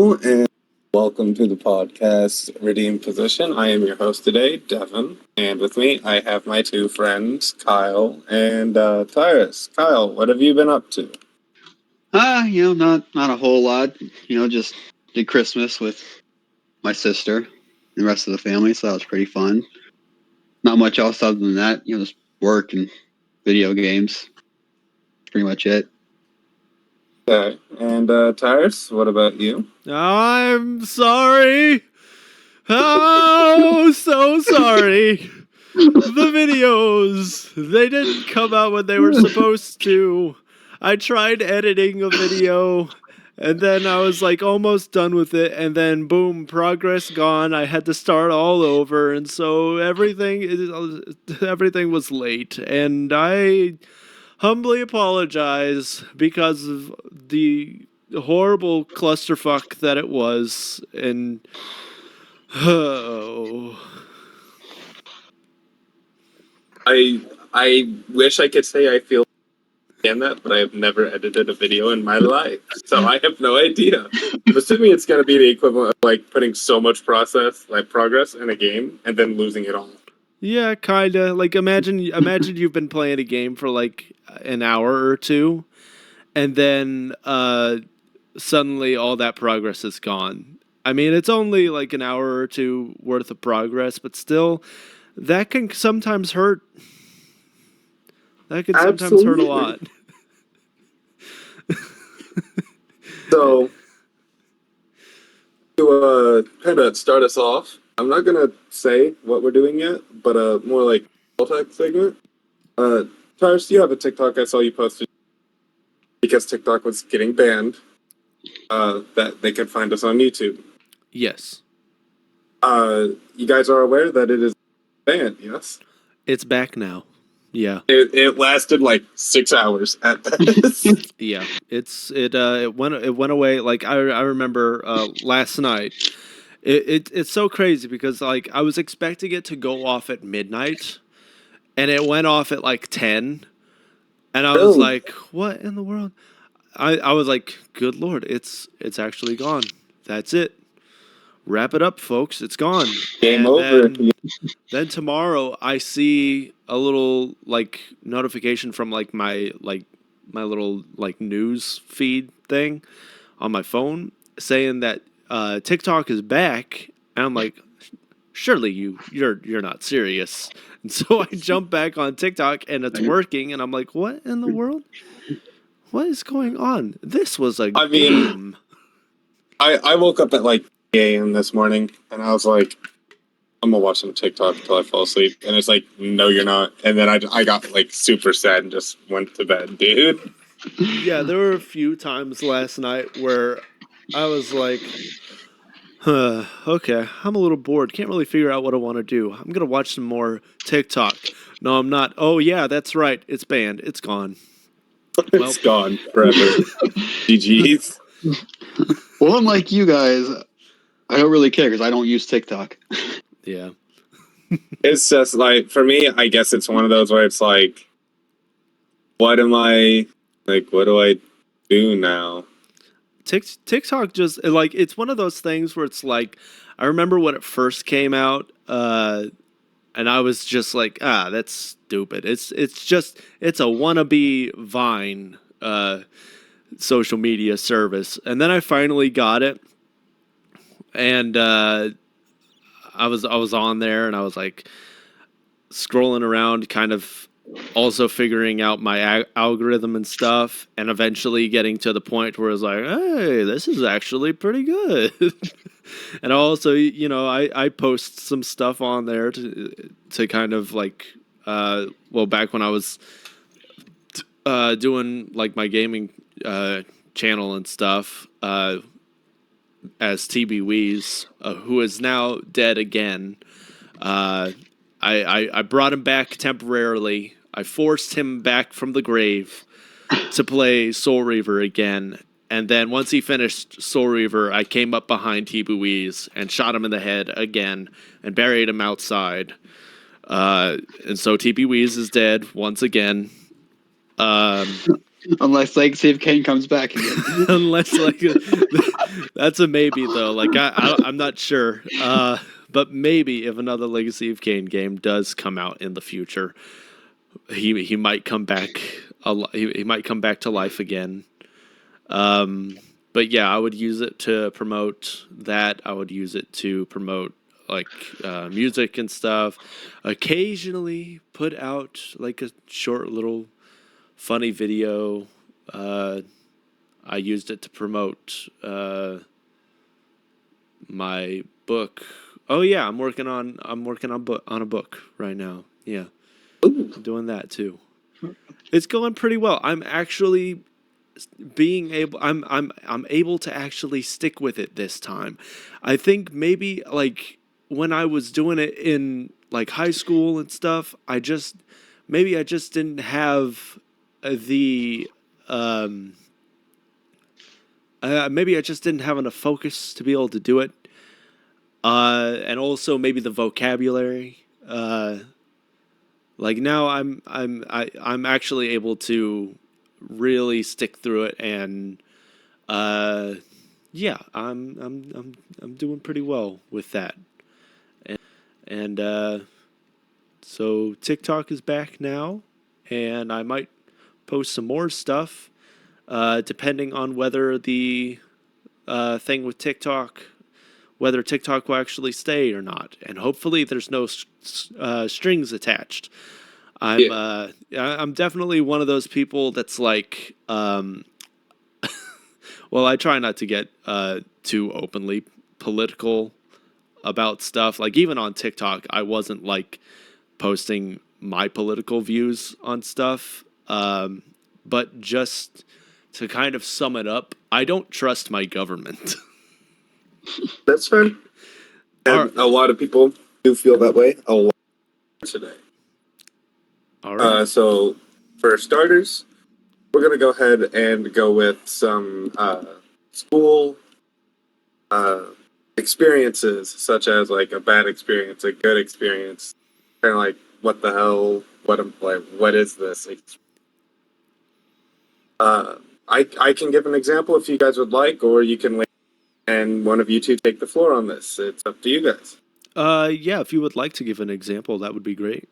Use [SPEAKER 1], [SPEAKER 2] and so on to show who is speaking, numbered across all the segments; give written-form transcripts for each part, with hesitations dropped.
[SPEAKER 1] Hello, and welcome to the podcast Redeemed Position. I am your host today, Devin, and with me I have my two friends, Kyle and Tyrus. Kyle, what have you been up to?
[SPEAKER 2] Not a whole lot. Just did Christmas with my sister and the rest of the family, so that was pretty fun. Not much else other than that. Just work and video games. Pretty much it.
[SPEAKER 1] Okay, and Tyrus, what about you?
[SPEAKER 3] I'm sorry. Oh, so sorry. The videos, they didn't come out when they were supposed to. I tried editing a video, and then I was like almost done with it, and then boom, progress gone. I had to start all over, and so everything was late, and I humbly apologize because of the horrible clusterfuck that it was, and
[SPEAKER 1] I wish I could say I feel in that, but I have never edited a video in my life, so I have no idea. I'm assuming it's going to be the equivalent of like putting so much progress in a game and then losing it all.
[SPEAKER 3] Yeah, kinda. Like imagine you've been playing a game for like an hour or two, and then suddenly all that progress is gone. I mean, it's only like an hour or two worth of progress, but still, that can sometimes hurt. That can sometimes hurt a lot.
[SPEAKER 1] So, to kind of start us off, I'm not gonna say what we're doing yet, but more like tech segment. Tyrus, you have a TikTok I saw you posted because TikTok was getting banned. That they could find us on YouTube.
[SPEAKER 3] Yes.
[SPEAKER 1] You guys are aware that it is banned, yes?
[SPEAKER 3] It's back now. Yeah.
[SPEAKER 1] It lasted like 6 hours at best.
[SPEAKER 3] Yeah. It went away. Like I remember last night. It's so crazy because like I was expecting it to go off at midnight, and it went off at like 10, and I was like, what in the world? I was like, good Lord, it's actually gone. That's it. Wrap it up, folks. It's gone.
[SPEAKER 1] Game over.
[SPEAKER 3] Then tomorrow I see a little like notification from like my little like news feed thing on my phone saying that TikTok is back, and I'm like, surely you're not serious. And so I jump back on TikTok and it's working, and I'm like, what in the world? What is going on? This was a game.
[SPEAKER 1] I woke up at like 8 a.m. this morning, and I was like, I'm gonna watch some TikTok until I fall asleep. And it's like, no, you're not. And then I got like super sad and just went to bed, dude.
[SPEAKER 3] Yeah, there were a few times last night where I was like, okay, I'm a little bored. Can't really figure out what I want to do. I'm gonna watch some more TikTok. No, I'm not. Oh yeah, that's right. It's banned. It's gone.
[SPEAKER 1] It's gone forever. GG's.
[SPEAKER 2] Well, unlike you guys, I don't really care because I don't use TikTok.
[SPEAKER 3] Yeah.
[SPEAKER 1] It's just like, for me, I guess it's one of those where it's like, what do I do now?
[SPEAKER 3] TikTok just like, it's one of those things where it's like, I remember when it first came out, and I was just like, that's stupid. It's a wannabe Vine social media service. And then I finally got it, and I was on there, and I was like scrolling around, kind of also figuring out my algorithm and stuff, and eventually getting to the point where I was like, hey, this is actually pretty good. And also, I post some stuff on there to kind of like, back when I was doing like my gaming channel and stuff, as TB Weeze, who is now dead again. I brought him back temporarily. I forced him back from the grave to play Soul Reaver again. And then once he finished Soul Reaver, I came up behind TB Weeze and shot him in the head again and buried him outside. And so TB Weeze is dead once again.
[SPEAKER 2] Unless Legacy of Kain comes back again.
[SPEAKER 3] Unless like that's a maybe though. Like I'm not sure. But maybe if another Legacy of Kain game does come out in the future, he might come back. He might come back to life again. But yeah, I would use it to promote that. I would use it to promote like music and stuff. Occasionally put out like a short little funny video. I used it to promote my book. Oh yeah, I'm working on a book right now. Yeah,
[SPEAKER 1] Ooh.
[SPEAKER 3] I'm doing that too. It's going pretty well. I'm actually I'm able to actually stick with it this time. I think maybe like when I was doing it in like high school and stuff, I just didn't have the maybe I just didn't have enough focus to be able to do it. And also maybe the vocabulary. Like now I'm actually able to really stick through it, and yeah, I'm doing pretty well with that. And so TikTok is back now, and I might post some more stuff depending on whether the thing with TikTok, whether TikTok will actually stay or not, and hopefully there's no strings attached. I'm definitely one of those people that's like, well, I try not to get too openly political about stuff. Like even on TikTok, I wasn't like posting my political views on stuff. But just to kind of sum it up, I don't trust my government.
[SPEAKER 1] That's fine. And a lot of people do feel that way a lot today.
[SPEAKER 3] All right.
[SPEAKER 1] So for starters, we're gonna go ahead and go with some school experiences, such as like a bad experience, a good experience, kind of like what the hell, what is this? I can give an example if you guys would like, or you can wait and one of you two take the floor on this. It's up to you guys.
[SPEAKER 3] Yeah, if you would like to give an example, that would be great.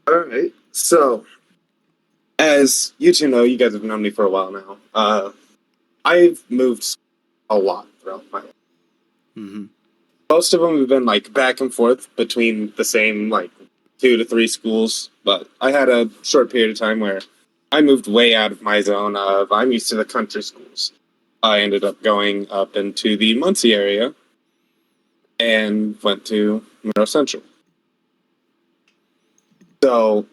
[SPEAKER 1] All right. So, as you two know, you guys have known me for a while now. I've moved a lot throughout my life.
[SPEAKER 3] Mm-hmm.
[SPEAKER 1] Most of them have been like back and forth between the same like 2 to 3 schools, but I had a short period of time where I moved way out of my zone of I'm used to the country schools. I ended up going up into the Muncie area and went to Monroe Central. So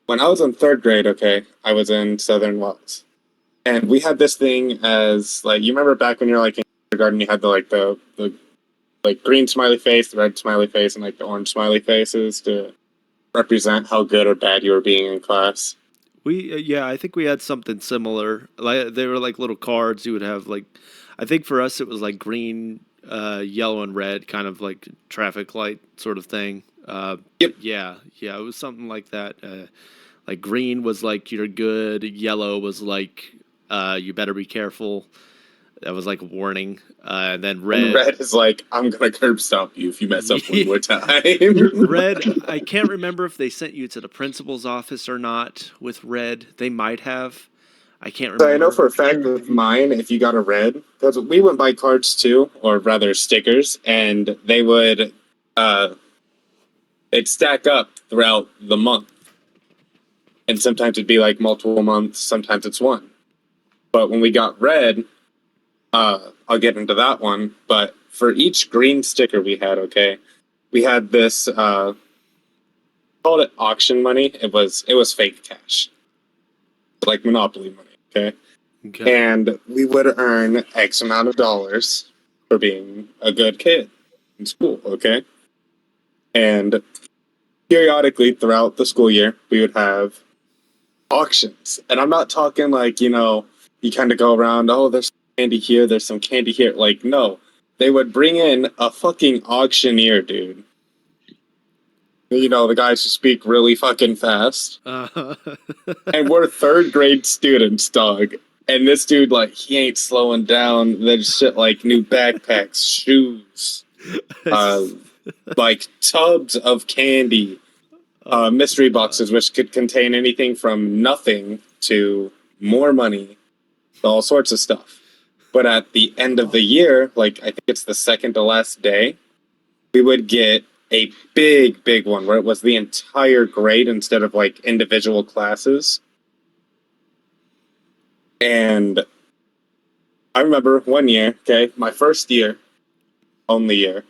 [SPEAKER 1] when I was in 3rd grade, okay, I was in Southern Wells. And we had this thing as like you remember back when you're like in kindergarten, you had the like green smiley face, the red smiley face, and like the orange smiley faces to represent how good or bad you were being in class.
[SPEAKER 3] We yeah, I think we had something similar. Like they were like little cards. You would have like, I think for us it was like green, yellow, and red, kind of like traffic light sort of thing.
[SPEAKER 1] Yep.
[SPEAKER 3] Yeah, it was something like that. Like green was like you're good. Yellow was like you better be careful. That was like a warning. And then red.
[SPEAKER 1] And red is like I'm gonna curb stomp you if you mess up one more time.
[SPEAKER 3] Red, I can't remember if they sent you to the principal's office or not with red. They might have. I can't remember.
[SPEAKER 1] So I know for a fact with mine, if you got a red, because we went by cards too, or rather stickers, and they would they'd stack up throughout the month. And sometimes it'd be like multiple months, sometimes it's one. But when we got red, I'll get into that one. But for each green sticker we had, okay, we had this called it auction money. It was fake cash, like Monopoly money. Okay, and we would earn X amount of dollars for being a good kid in school. Okay, and periodically throughout the school year, we would have auctions, and I'm not talking like you kind of go around. Oh, there's candy here, there's some candy here. Like, no, they would bring in a fucking auctioneer, dude, You know, the guys who speak really fucking fast.
[SPEAKER 3] Uh,
[SPEAKER 1] And we're third grade students, dog. And this dude, like, he ain't slowing down. There's shit like new backpacks, shoes, uh, like tubs of candy,
[SPEAKER 3] oh
[SPEAKER 1] mystery
[SPEAKER 3] my God.
[SPEAKER 1] boxes, which could contain anything from nothing to more money, all sorts of stuff. But at the end of the year, like, I think it's the second to last day, we would get a big, big one where it was the entire grade instead of like individual classes. And I remember one year, okay, my first year, only year,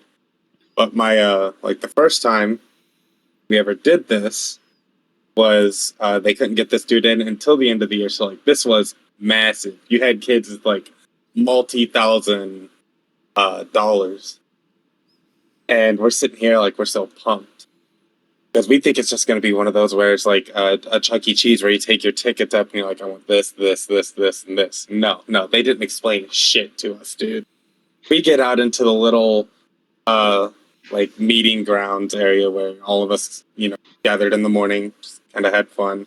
[SPEAKER 1] but my like the first time we ever did this was they couldn't get this dude in until the end of the year. So like this was massive. You had kids with like multi-thousand dollars, and we're sitting here like we're so pumped because we think it's just going to be one of those where it's like a Chuck E. Cheese where you take your tickets up and you're like, I want this, this, this, this, and this. No, they didn't explain shit to us, dude. We get out into the little like meeting grounds area where all of us, you know, gathered in the morning, just kind of had fun.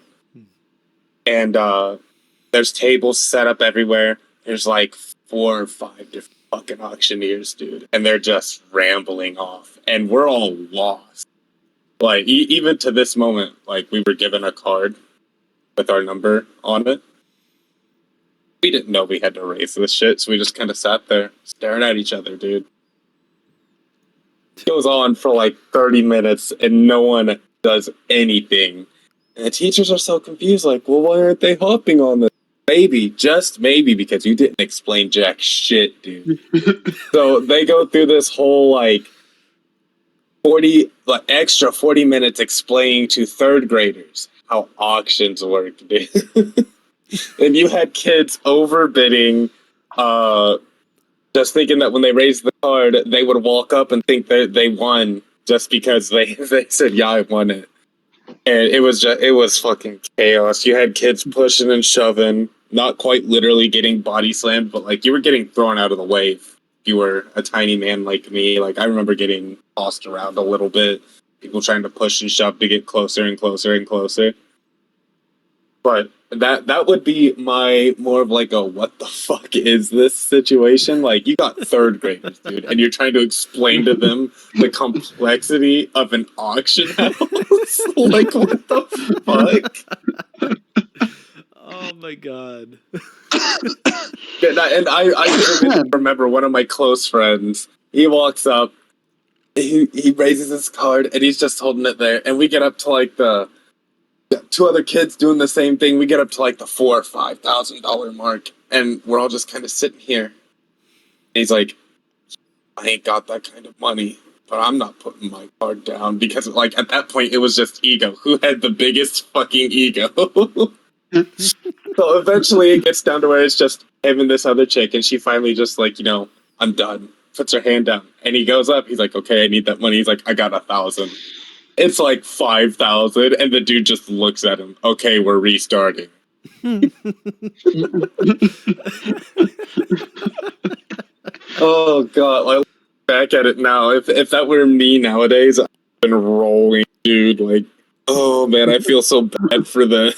[SPEAKER 1] And there's tables set up everywhere. There's like 4 or 5 different fucking auctioneers, dude, and they're just rambling off, and we're all lost. Like even to this moment, like we were given a card with our number on it. We didn't know we had to raise this shit, so we just kind of sat there staring at each other, dude. It goes on for like 30 minutes and no one does anything. And the teachers are so confused, like, well, why aren't they hopping on this? Maybe, just maybe, because you didn't explain jack shit, dude. So they go through this whole like 40 minutes explaining to third graders how auctions work, dude. And you had kids overbidding, just thinking that when they raised the card, they would walk up and think that they won just because they said, yeah, I won it. And it was fucking chaos. You had kids pushing and shoving, not quite literally getting body slammed, but like you were getting thrown out of the way if you were a tiny man like me. Like I remember getting tossed around a little bit, people trying to push and shove to get closer and closer and closer. But that would be my more of like a what the fuck is this situation? Like you got third graders, dude, and you're trying to explain to them the complexity of an auction house. Like what the fuck?
[SPEAKER 3] Oh my God.
[SPEAKER 1] And I vividly remember one of my close friends. He walks up, he raises his card, and he's just holding it there. And we get up to like the 2 other kids doing the same thing. We get up to like the $4,000 or $5,000 mark, and we're all just kind of sitting here. And he's like, "I ain't got that kind of money, but I'm not putting my card down because, like, at that point, it was just ego. Who had the biggest fucking ego?" So eventually, it gets down to where it's just him and this other chick, and she finally just like, you know, I'm done. Puts her hand down, and he goes up. He's like, "Okay, I need that money." He's like, "I got 1,000." It's like 5,000, and the dude just looks at him. Okay, we're restarting. Oh god, I look back at it now. If that were me nowadays, I've been rolling, dude. Like, oh man, I feel so bad for the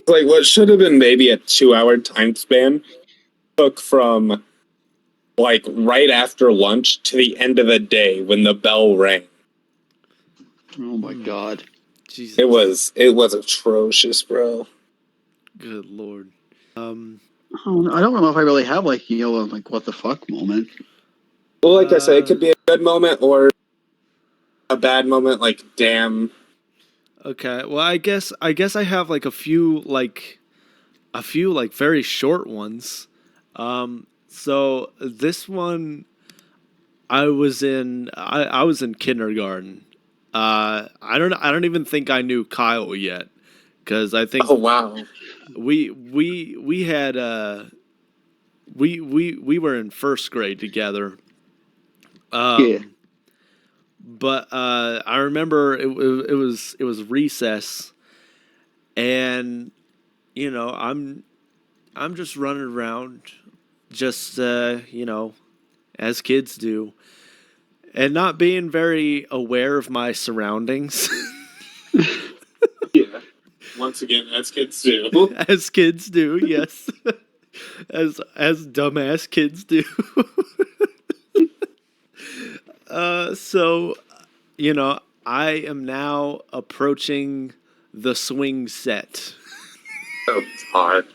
[SPEAKER 1] like what should have been maybe a 2-hour time span took from like right after lunch to the end of the day when the bell rang.
[SPEAKER 2] Oh my God.
[SPEAKER 3] Jesus.
[SPEAKER 1] It was atrocious, bro.
[SPEAKER 3] Good Lord.
[SPEAKER 2] I don't know if I really have like, you know, like what the fuck moment.
[SPEAKER 1] Well, like I said, it could be a good moment or a bad moment. Like, damn.
[SPEAKER 3] Okay. Well, I guess I have like a few like very short ones. So this one I was in kindergarten. I don't even think I knew Kyle yet because I think
[SPEAKER 1] Oh wow.
[SPEAKER 3] we had we were in first grade together.
[SPEAKER 2] Yeah.
[SPEAKER 3] But I remember it was recess, and you know I'm just running around, just you know, as kids do, and not being very aware of my surroundings.
[SPEAKER 1] Yeah. Once again, as kids do.
[SPEAKER 3] As kids do, yes. as dumbass kids do. So, I am now approaching the swing set.
[SPEAKER 1] Oh, hard.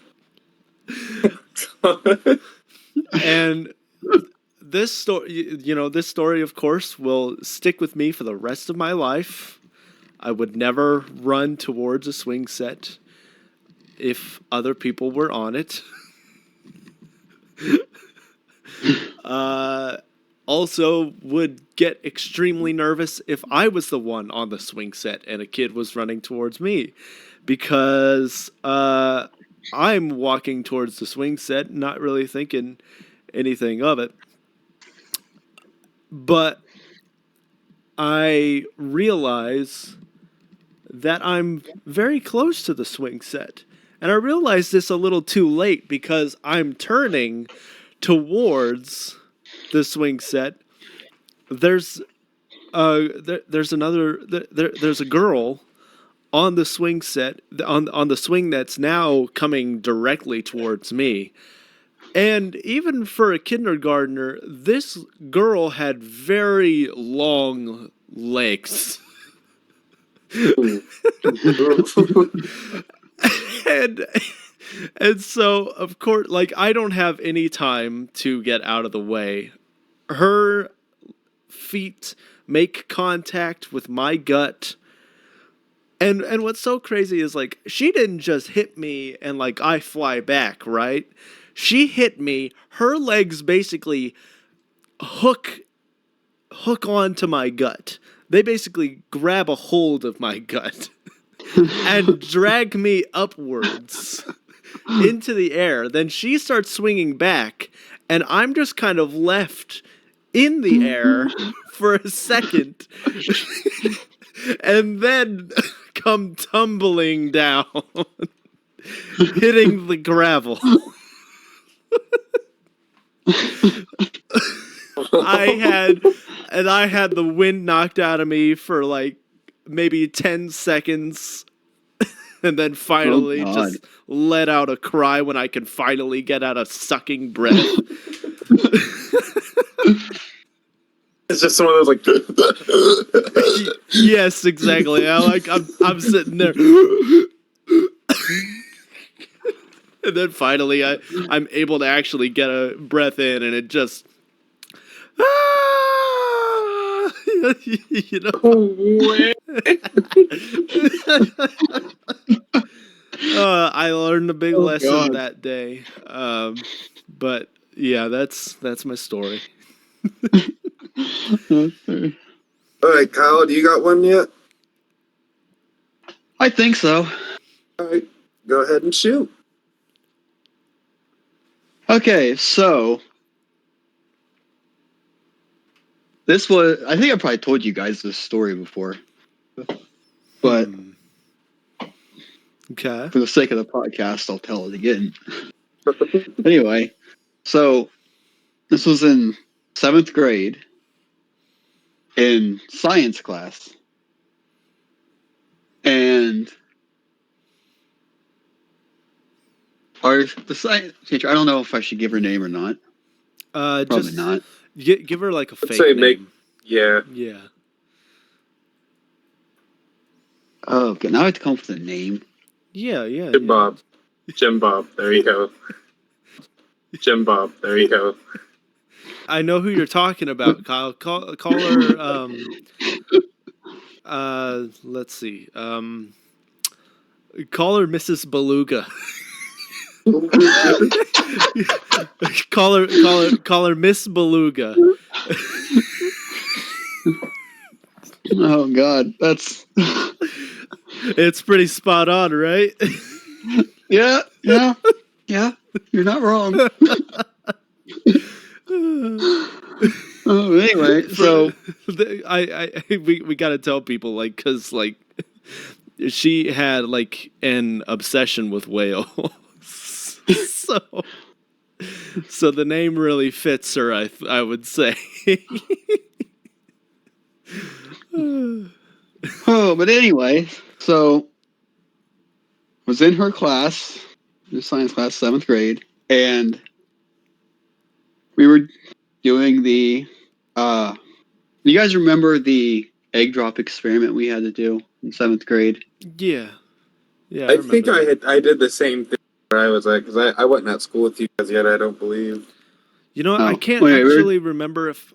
[SPEAKER 3] And this story, of course, will stick with me for the rest of my life. I would never run towards a swing set if other people were on it. Also, would get extremely nervous if I was the one on the swing set and a kid was running towards me, because I'm walking towards the swing set, not really thinking anything of it. But I realize that I'm very close to the swing set. And I realize this a little too late because I'm turning towards the swing set. There's there's a girl on the swing set, on the swing that's now coming directly towards me. And even for a kindergartner, this girl had very long legs. and so, of course, like, I don't have any time to get out of the way. Her feet make contact with my gut. And what's so crazy is, like, she didn't just hit me and, like, I fly back, right? She hit me. Her legs basically hook onto my gut. They basically grab a hold of my gut and drag me upwards into the air. Then she starts swinging back, and I'm just kind of left in the air for a second, and then come tumbling down, hitting the gravel. I had the wind knocked out of me for like maybe 10 seconds, and then finally just let out a cry when I could finally get out a sucking breath.
[SPEAKER 1] It's just some of those like.
[SPEAKER 3] Yes, exactly. I'm sitting there, and then finally I'm able to actually get a breath in, and it just. You know. I learned a big lesson that day. But yeah, that's my story.
[SPEAKER 1] All right, Kyle, do you got one yet?
[SPEAKER 2] I think so.
[SPEAKER 1] All right, go ahead and shoot.
[SPEAKER 2] Okay, so this was, I think I probably told you guys this story before, but
[SPEAKER 3] okay,
[SPEAKER 2] for the sake of the podcast, I'll tell it again. Anyway, so this was in 7th grade in science class, and the science teacher, I don't know if I should give her name or not. Probably
[SPEAKER 3] just
[SPEAKER 2] not.
[SPEAKER 3] Give her like a fake name.
[SPEAKER 1] Yeah.
[SPEAKER 2] Oh, okay. Now I have to come up with a name.
[SPEAKER 3] Yeah.
[SPEAKER 1] Jim Bob. Jim Bob. There you go. Jim Bob. There you go.
[SPEAKER 3] I know who you're talking about, Kyle. Call her. Let's see. Call her Mrs. Beluga. call her Miss Beluga.
[SPEAKER 2] Oh God, that's.
[SPEAKER 3] It's pretty spot on, right?
[SPEAKER 2] Yeah. You're not wrong. Anyway, so
[SPEAKER 3] we got to tell people, like, because like she had like an obsession with whales, so the name really fits her. I would say.
[SPEAKER 2] Oh, but anyway, so was in her class, the science class, 7th grade, and we were doing the. You guys remember the egg drop experiment we had to do in 7th grade?
[SPEAKER 3] Yeah. Yeah,
[SPEAKER 1] I think
[SPEAKER 3] remember that.
[SPEAKER 1] I did the same thing where I was like, because I wasn't at school with you guys yet. I don't believe.
[SPEAKER 3] You know what? I
[SPEAKER 2] Oh,
[SPEAKER 3] can't
[SPEAKER 2] wait,
[SPEAKER 3] actually remember if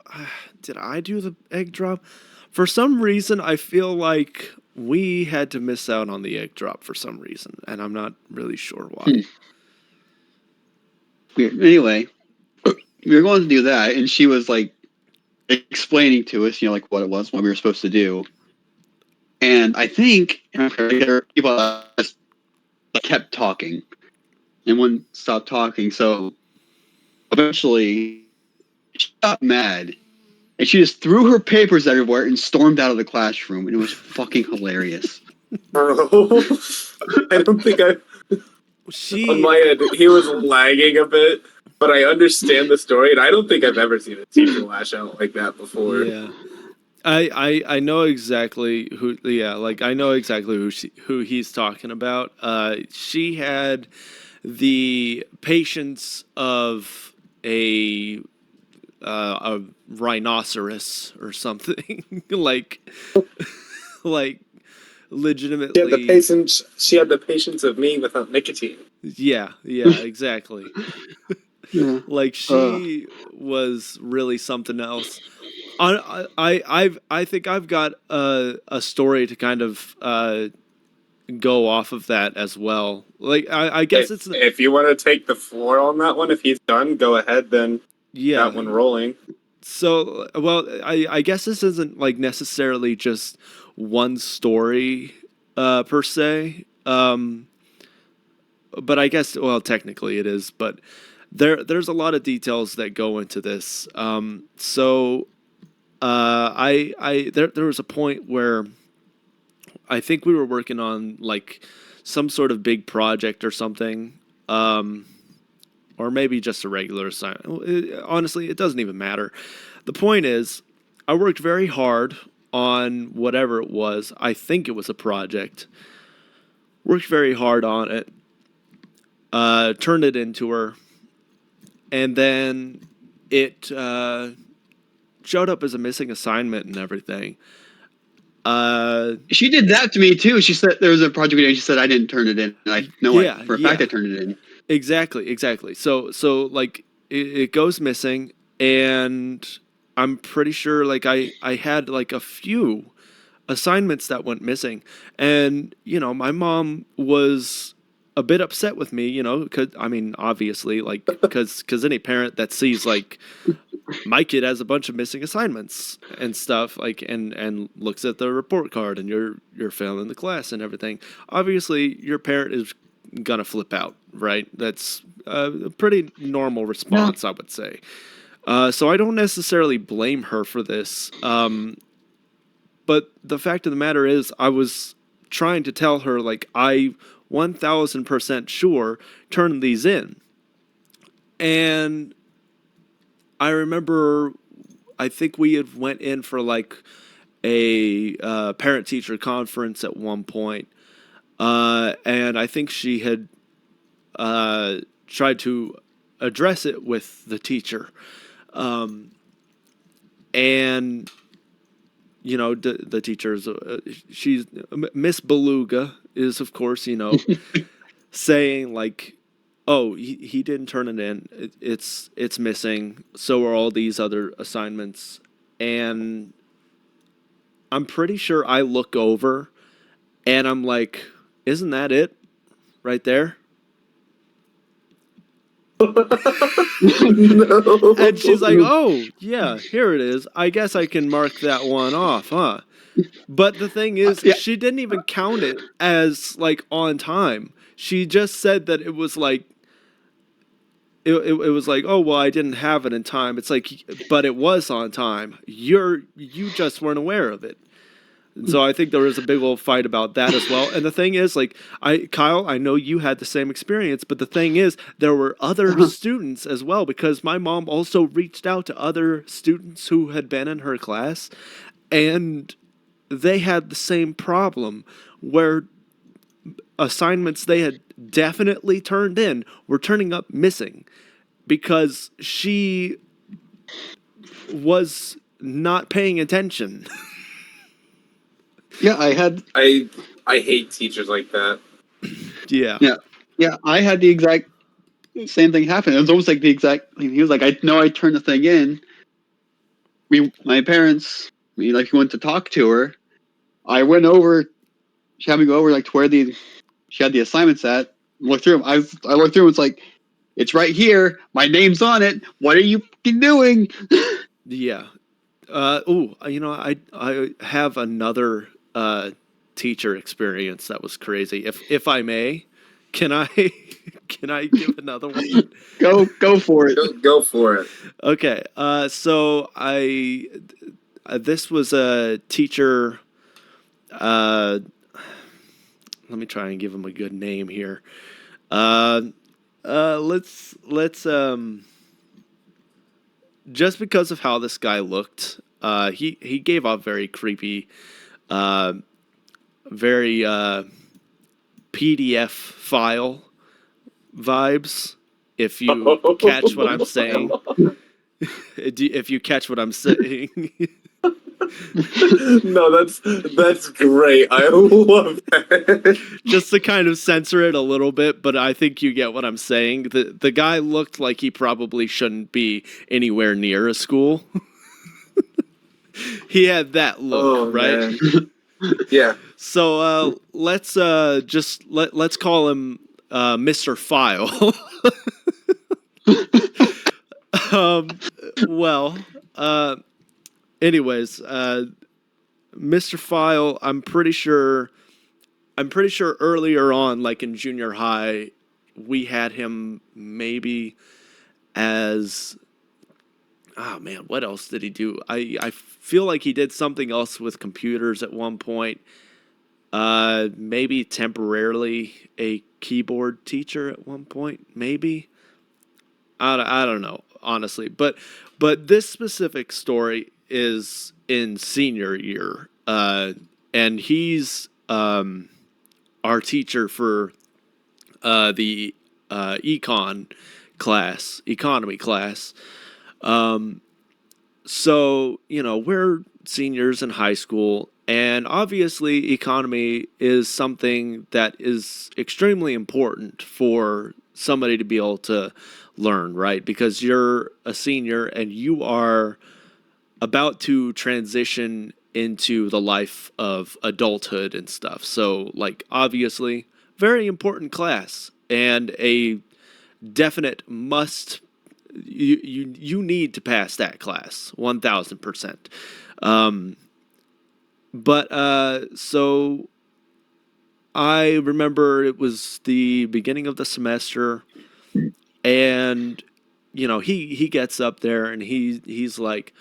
[SPEAKER 3] did I do the egg drop. For some reason, I feel like we had to miss out on the egg drop for some reason, and I'm not really sure why.
[SPEAKER 2] Anyway, we were going to do that, and she was like explaining to us, like what it was, what we were supposed to do. And I think people just kept talking and wouldn't stop talking. So eventually, she got mad and she just threw her papers everywhere and stormed out of the classroom. And it was fucking hilarious.
[SPEAKER 1] Bro, I don't think on
[SPEAKER 3] She
[SPEAKER 1] my end, he was lagging a bit, but I understand the story, and I don't think I've ever seen a teacher lash out like that before.
[SPEAKER 3] Yeah. I know exactly who, yeah, like I know exactly who he's talking about. She had the patience of a rhinoceros or something. Like legitimately.
[SPEAKER 1] She had the patience of me without nicotine.
[SPEAKER 3] Yeah, exactly.
[SPEAKER 2] Yeah.
[SPEAKER 3] Like she was really something else. I think I've got a story to kind of go off of that as well. Like I guess it's
[SPEAKER 1] If you want to take the floor on that one, if he's done, go ahead. Then
[SPEAKER 3] yeah.
[SPEAKER 1] that one rolling.
[SPEAKER 3] So well, I guess this isn't like necessarily just one story per se. But I guess technically it is. But there's a lot of details that go into this. So there was a point where I think we were working on like some sort of big project or something, or maybe just a regular assignment. Honestly, it doesn't even matter. The point is, I worked very hard on whatever it was. I think it was a project. Worked very hard on it. Turned it into her, and then it showed up as a missing assignment and everything.
[SPEAKER 2] She did that to me too. She said there was a project and she said I didn't turn it in. And I know for a fact I turned it in.
[SPEAKER 3] Exactly. So like it goes missing, and I'm pretty sure like I had like a few assignments that went missing, and my mom was a bit upset with me, because I mean obviously like because any parent that sees like my kid has a bunch of missing assignments and stuff like and looks at the report card and you're failing the class and everything, obviously your parent is gonna flip out, right? That's a pretty normal response, I would say. So I don't necessarily blame her for this, but the fact of the matter is I was trying to tell her like I 1000% sure turned these in. And I remember, I think we had went in for like a parent-teacher conference at one point, and I think she had tried to address it with the teacher, and the teacher's she's Miss Beluga is of course saying like, oh, he didn't turn it in. It's missing. So are all these other assignments. And I'm pretty sure I look over and I'm like, isn't that it right there?
[SPEAKER 1] No.
[SPEAKER 3] And she's like, oh, yeah, here it is. I guess I can mark that one off, huh? But the thing is, she didn't even count it as like on time. She just said that it was like, it was like, oh well, I didn't have it in time. It's like, but it was on time. You just weren't aware of it. And so I think there was a big old fight about that as well. And the thing is, like, Kyle, I know you had the same experience, but the thing is, there were other students as well, because my mom also reached out to other students who had been in her class, and they had the same problem where assignments they had definitely turned in were turning up missing because she was not paying attention.
[SPEAKER 2] Yeah,
[SPEAKER 1] I hate teachers like that.
[SPEAKER 3] Yeah.
[SPEAKER 2] I had the exact same thing happen. It was almost like the exact. He was like, I know I turned the thing in. My parents, we went to talk to her. I went over. She had me go over like to where she had the assignments at. Looked through them. I looked through them. It's like, it's right here. My name's on it. What are you fucking doing?
[SPEAKER 3] Yeah. I have another teacher experience that was crazy. If I may, can I can I give another one?
[SPEAKER 2] Go for it.
[SPEAKER 1] Go for it.
[SPEAKER 3] Okay. So this was a teacher. Let me try and give him a good name here. Let's just because of how this guy looked, he gave off very creepy, very PDF file vibes. If you catch what I'm saying, if you catch what I'm saying.
[SPEAKER 1] No, that's great. I love that.
[SPEAKER 3] Just to kind of censor it a little bit, but I think you get what I'm saying. The guy looked like he probably shouldn't be anywhere near a school. He had that look, right?
[SPEAKER 1] Man. Yeah.
[SPEAKER 3] So let's let's call him Mr. File. Well, anyways, Mr. File, I'm pretty sure earlier on, like in junior high, we had him maybe as, oh man, what else did he do? I feel like he did something else with computers at one point. Maybe temporarily a keyboard teacher at one point, maybe. I don't know, honestly. But this specific story is in senior year. And he's our teacher for the economy class. So, we're seniors in high school, and obviously economy is something that is extremely important for somebody to be able to learn, right? Because you're a senior and you are about to transition into the life of adulthood and stuff. So, like, obviously, very important class and a definite must. You need to pass that class 1000%. So I remember it was the beginning of the semester, and he gets up there and he's like,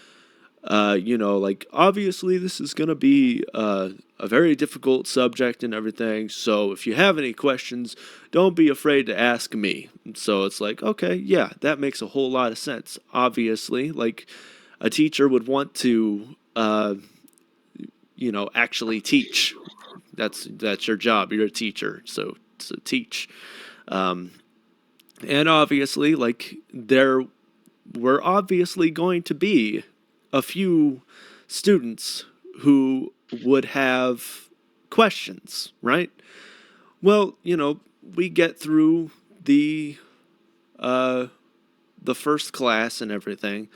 [SPEAKER 3] like, obviously this is gonna be a very difficult subject and everything. So if you have any questions, don't be afraid to ask me. So it's like, okay, yeah, that makes a whole lot of sense. Obviously, like, a teacher would want to, actually teach. That's your job. You're a teacher, so teach. And obviously, like, there were obviously going to be a few students who would have questions, right? Well, we get through the first class and everything,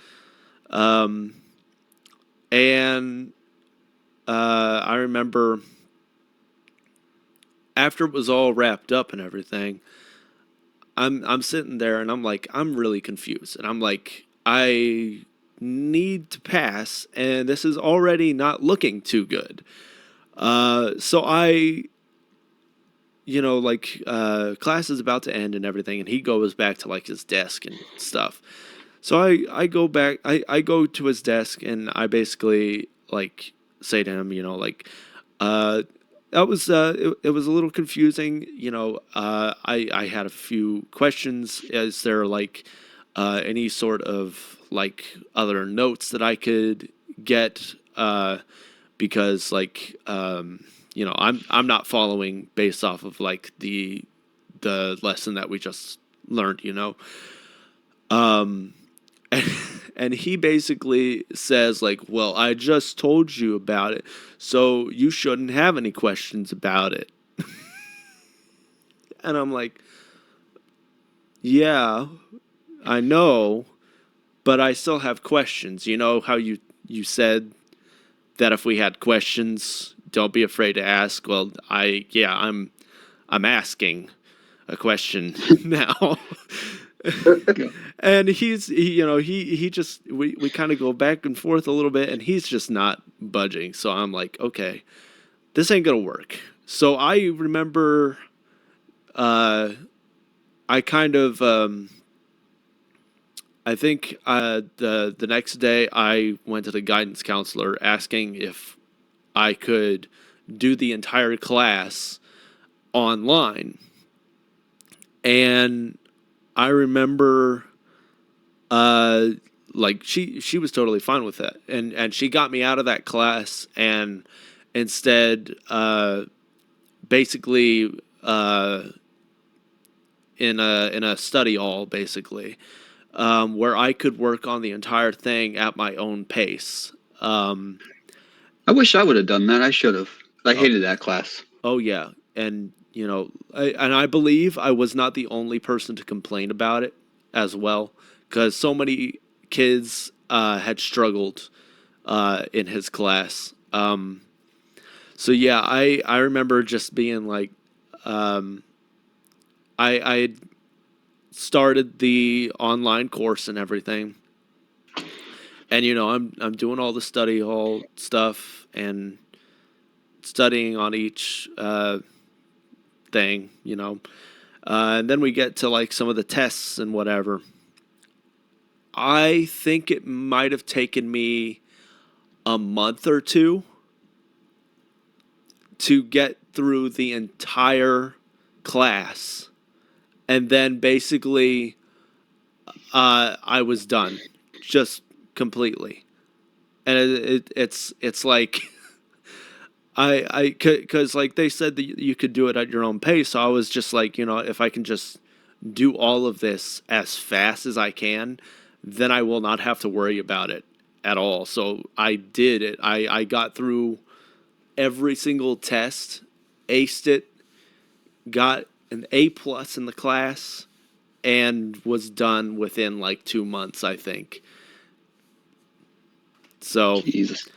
[SPEAKER 3] and I remember after it was all wrapped up and everything, I'm sitting there and I'm like, I'm really confused, and I'm like, I need to pass, and this is already not looking too good. So I, class is about to end and everything, and he goes back to, like, his desk and stuff. So I go back, I go to his desk, and I basically, like, say to him, that was it was a little confusing. I had a few questions. Is there, like, any sort of, like, other notes that I could get? because like I'm not following based off of like the lesson that we just learned, and he basically says like, well, I just told you about it, so you shouldn't have any questions about it. And I'm like, yeah, I know, but I still have questions. You know how you said that if we had questions, don't be afraid to ask. Well, I'm asking a question now. And he just we kind of go back and forth a little bit, and he's just not budging. So I'm like, okay, this ain't gonna work. So I remember I kind of I think the next day I went to the guidance counselor asking if I could do the entire class online. And I remember like she was totally fine with that. And she got me out of that class and instead basically in a study hall basically where I could work on the entire thing at my own pace.
[SPEAKER 2] I wish I would have done that. I should have. I hated that class.
[SPEAKER 3] Oh yeah, and I believe I was not the only person to complain about it as well, because so many kids had struggled in his class. So yeah, I remember just being like, I had started the online course and everything, and I'm doing all the study hall stuff and studying on each thing, and then we get to like some of the tests and whatever. I think it might have taken me a month or two to get through the entire class, and then basically I was done, just completely. And it's like because like they said that you could do it at your own pace. So I was just like, if I can just do all of this as fast as I can, then I will not have to worry about it at all. So I did it. I got through every single test, aced it, got an A+ in the class, and was done within like 2 months, I think. So
[SPEAKER 2] Jesus.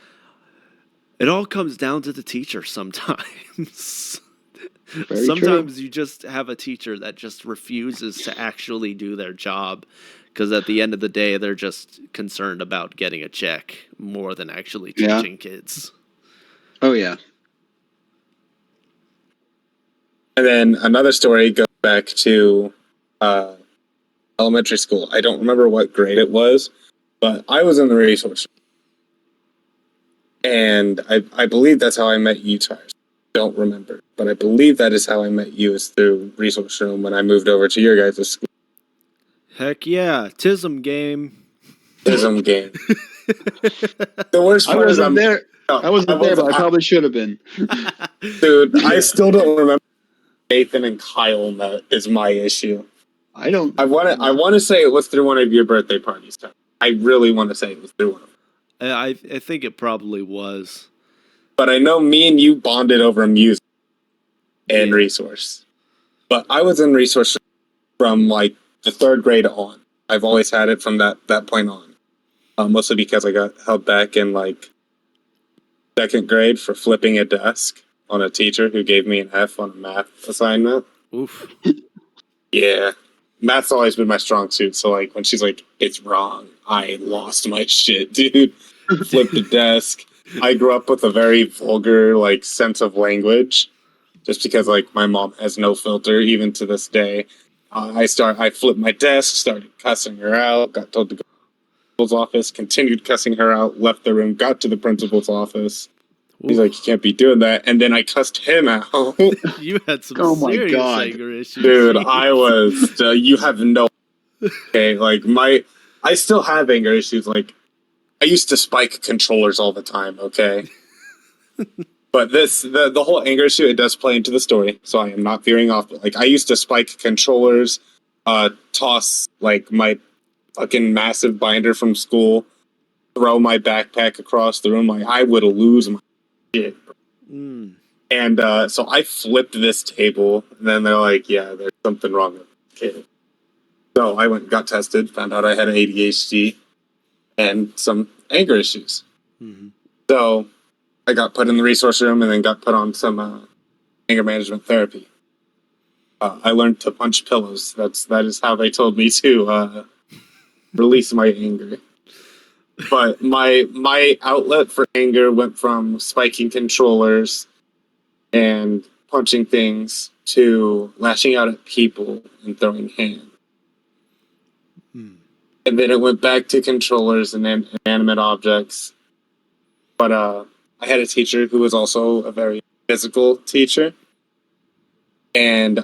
[SPEAKER 3] It all comes down to the teacher sometimes.
[SPEAKER 2] Very
[SPEAKER 3] Sometimes
[SPEAKER 2] true.
[SPEAKER 3] you just have a teacher that just refuses to actually do their job, because at the end of the day, they're just concerned about getting a check more than actually teaching kids.
[SPEAKER 2] Oh, yeah.
[SPEAKER 1] And then another story goes back to elementary school. I don't remember what grade it was, but I was in the resource room. And I believe that's how I met you, Tars. Don't remember, but I believe that is how I met you, is through resource room when I moved over to your guys' school.
[SPEAKER 3] Heck yeah, TISM game.
[SPEAKER 1] TISM game. The worst part is
[SPEAKER 2] I wasn't there, but I probably should have been.
[SPEAKER 1] Dude, I still don't remember Nathan and Kyle met is my issue.
[SPEAKER 2] I don't.
[SPEAKER 1] I want to say it was through one of your birthday parties. I really want to say it was through one of them.
[SPEAKER 3] I think it probably was.
[SPEAKER 1] But I know me and you bonded over music and resource. But I was in resource from like the 3rd grade on. I've always had it from that point on. Mostly because I got held back in like 2nd grade for flipping a desk on a teacher who gave me an F on a math assignment.
[SPEAKER 3] Oof.
[SPEAKER 1] Yeah. Math's always been my strong suit, so like when she's like, it's wrong, I lost my shit, dude. Flipped the desk. I grew up with a very vulgar like sense of language, just because like my mom has no filter even to this day. I flipped my desk, started cussing her out, got told to go to the principal's office, continued cussing her out, left the room, got to the principal's office. He's like, you can't be doing that. And then I cussed him out.
[SPEAKER 3] You had some serious anger issues.
[SPEAKER 1] Dude, I was, you have no, okay, like I still have anger issues. Like, I used to spike controllers all the time, okay? But the whole anger issue, it does play into the story, so I am not veering off. But like, I used to spike controllers, toss like my fucking massive binder from school, throw my backpack across the room. Like, I would lose my shit.
[SPEAKER 3] Mm.
[SPEAKER 1] And so I flipped this table, and then they're like, "Yeah, there's something wrong with the kid." So I went and got tested, found out I had ADHD and some anger issues.
[SPEAKER 3] Mm-hmm.
[SPEAKER 1] So I got put in the resource room and then got put on some anger management therapy. I learned to punch pillows. That is how they told me to release my anger. But my outlet for anger went from spiking controllers and punching things to lashing out at people and throwing hands.
[SPEAKER 3] Mm.
[SPEAKER 1] And then it went back to controllers and inanimate objects. But I had a teacher who was also a very physical teacher. And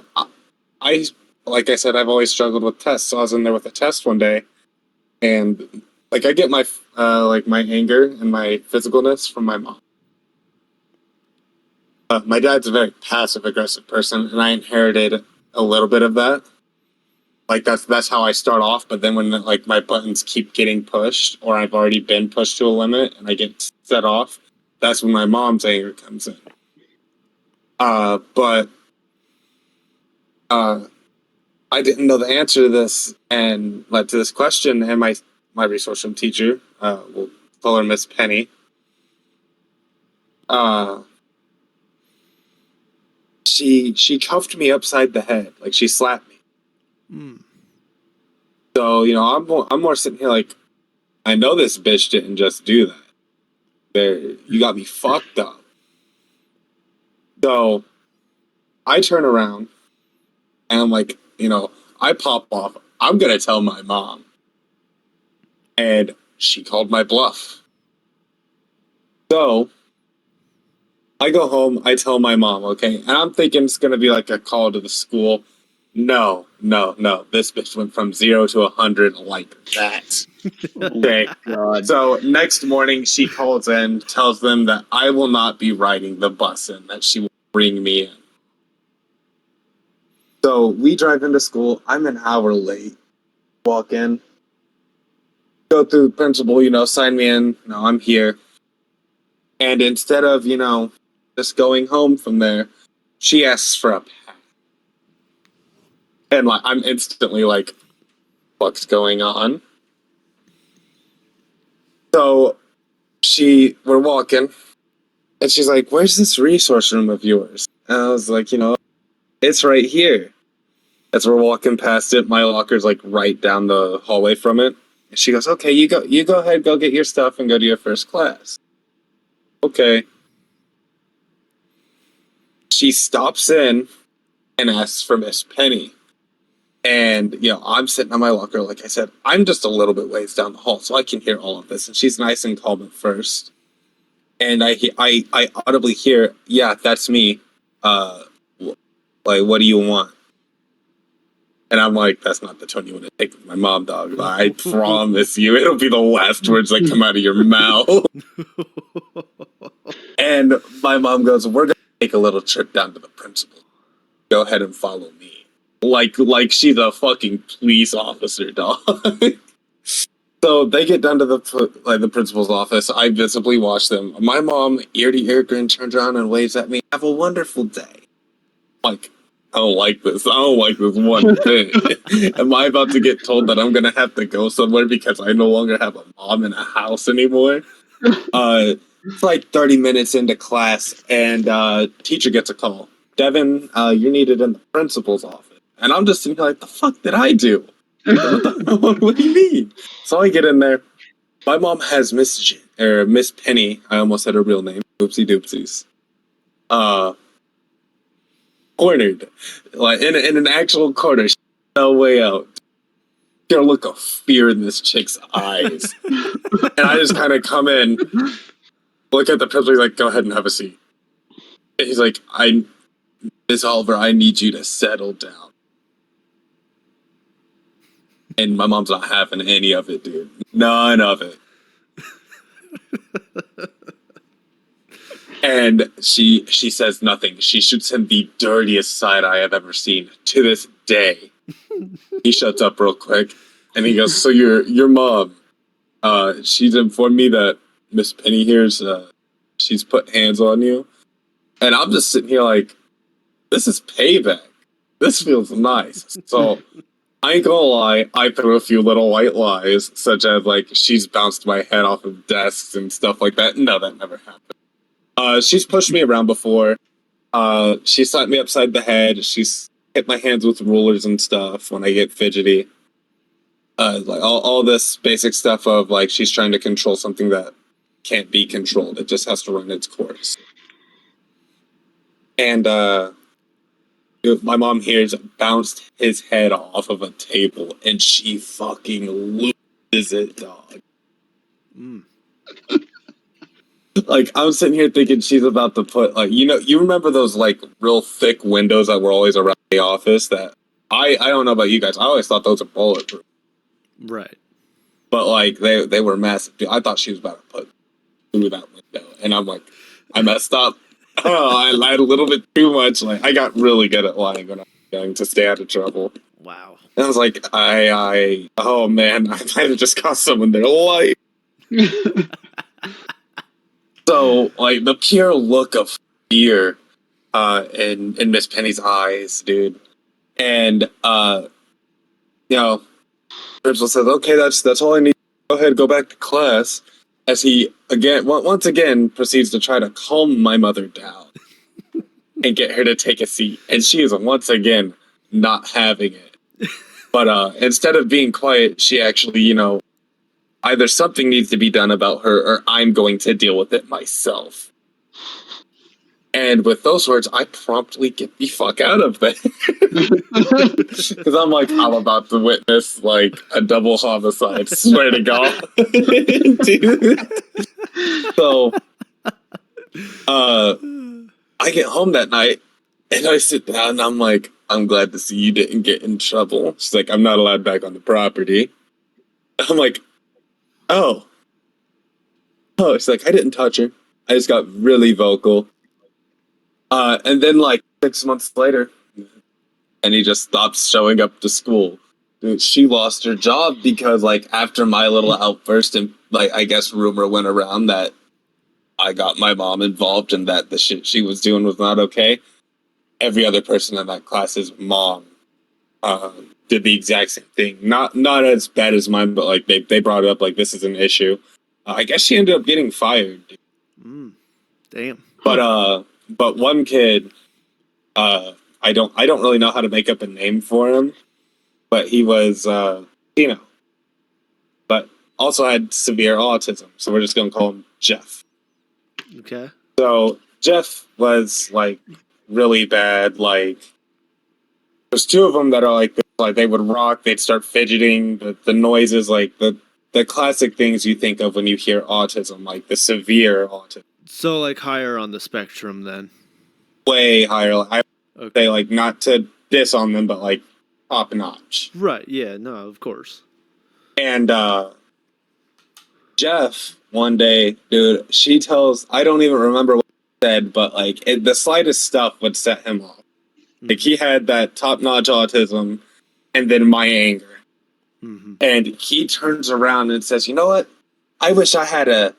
[SPEAKER 1] I, like I said, I've always struggled with tests. So I was in there with a test one day. And like I get my like my anger and my physicalness from my mom. My dad's a very passive aggressive person, and I inherited a little bit of that. Like that's how I start off. But then when like my buttons keep getting pushed, or I've already been pushed to a limit, and I get set off, that's when my mom's anger comes in. But I didn't know the answer to this, and led to this question. And my resource room teacher, we'll call her Miss Penny. She cuffed me upside the head, like she slapped me.
[SPEAKER 3] Mm.
[SPEAKER 1] So I'm more sitting here like, I know this bitch didn't just do that. You got me fucked up. So I turn around and I'm like, I pop off. I'm gonna tell my mom, and she called my bluff. So I go home. I tell my mom, okay, and I'm thinking it's gonna be like a call to the school. No, no, no. This bitch went from 0 to 100 like that. Okay.
[SPEAKER 2] God.
[SPEAKER 1] So next morning, she calls in, tells them that I will not be riding the bus and that she will bring me in. So we drive into school. I'm an hour late. Walk in, go through the principal, sign me in. No, I'm here. And instead of, just going home from there, she asks for a pass. And like, I'm instantly like, what's going on? So we're walking, and she's like, where's this resource room of yours? And I was like, it's right here. As we're walking past it, my locker's like right down the hallway from it. And she goes, okay, you go ahead, go get your stuff and go to your first class. Okay. She stops in and asks for Miss Penny. And, I'm sitting on my locker, like I said, I'm just a little bit ways down the hall, so I can hear all of this. And she's nice and calm at first. And I audibly hear, yeah, that's me. Like, what do you want? And I'm like, that's not the tone you want to take with my mom, dog. I promise you, it'll be the last words that come out of your mouth. And my mom goes, we're going to take a little trip down to the principal. Go ahead and follow me. Like she's a fucking police officer, dog. So they get down to the principal's office. I visibly watch them. My mom, ear to ear grin, turns around and waves at me. Have a wonderful day. Like, I don't like this. I don't like this one bit. Am I about to get told that I'm gonna have to go somewhere because I no longer have a mom in a house anymore? It's like 30 minutes into class, and teacher gets a call. Devin, you're needed in the principal's office. And I'm just sitting here like, the fuck did I do? What do you mean? So I get in there. My mom has Miss Penny. I almost said her real name. Oopsie doopsies. Cornered, like in an actual corner. No way out. Get a look of fear in this chick's eyes, and I just kind of come in, look at the principal. He's like, "Go ahead and have a seat." And he's like, Miss Oliver, I need you to settle down." And my mom's not having any of it, dude. None of it. And she says nothing. She shoots him the dirtiest side eye I've ever seen. To this day, he shuts up real quick, and he goes, "So your mom, she's informed me that Miss Penny here's she's put hands on you," and I'm just sitting here like, this is payback. This feels nice. So I ain't gonna lie, I threw a few little white lies, such as like she's bounced my head off of desks and stuff like that. No, that never happened. She's pushed me around before. She slapped me upside the head. She's hit my hands with rulers and stuff when I get fidgety. Like all this basic stuff of like she's trying to control something that can't be controlled. It just has to run its course. And my mom hears bounced his head off of a table, and she fucking loses it, dog.
[SPEAKER 3] Mm.
[SPEAKER 1] Like, I'm sitting here thinking she's about to put, like, you remember those, like, real thick windows that were always around the office that, I don't know about you guys, I always thought those were bulletproof.
[SPEAKER 3] Right.
[SPEAKER 1] But, like, they were massive. Dude, I thought she was about to put through that window. And I'm like, I messed up. Oh, I lied a little bit too much. Like, I got really good at lying when I was young to stay out of trouble.
[SPEAKER 3] Wow.
[SPEAKER 1] And I was like, oh man, I might have just cost someone their life. So, like, the pure look of fear in Miss Penny's eyes, dude. And, Virgil says, okay, that's all I need. Go ahead, go back to class. As he, once again, proceeds to try to calm my mother down and get her to take a seat. And she is once again not having it. But instead of being quiet, she actually, either something needs to be done about her or I'm going to deal with it myself. And with those words, I promptly get the fuck out of there. Because I'm like, I'm about to witness, like, a double homicide. Swear to God. Dude. So, I get home that night, and I sit down, and I'm like, I'm glad to see you didn't get in trouble. She's like, I'm not allowed back on the property. I'm like, oh. Oh, she's like, I didn't touch her. I just got really vocal. And then, like, 6 months later, and he just stops showing up to school. Dude, she lost her job because, like, after my little outburst, and, like, I guess rumor went around that I got my mom involved and that the shit she was doing was not okay. Every other person in that class's mom did the exact same thing. Not as bad as mine, but, like, they brought it up, like, this is an issue. I guess she ended up getting fired.
[SPEAKER 3] Damn.
[SPEAKER 1] But one kid, I don't really know how to make up a name for him, but he was but also had severe autism, so we're just gonna call him Jeff.
[SPEAKER 3] Okay.
[SPEAKER 1] So Jeff was like really bad. Like there's two of them that are like they would rock, they'd start fidgeting, the noises, like the classic things you think of when you hear autism, like the severe autism.
[SPEAKER 3] So, like, higher on the spectrum, then.
[SPEAKER 1] Way higher. I would
[SPEAKER 3] Okay.
[SPEAKER 1] say, like, not to diss on them, but like top notch.
[SPEAKER 3] Right. Yeah. No. Of course.
[SPEAKER 1] And Jeff, one day, dude, she tells, I don't even remember what she said, but like the slightest stuff would set him off. Like he had that top notch autism and then my anger.
[SPEAKER 3] Mm-hmm.
[SPEAKER 1] And he turns around and says, you know what? I wish I had a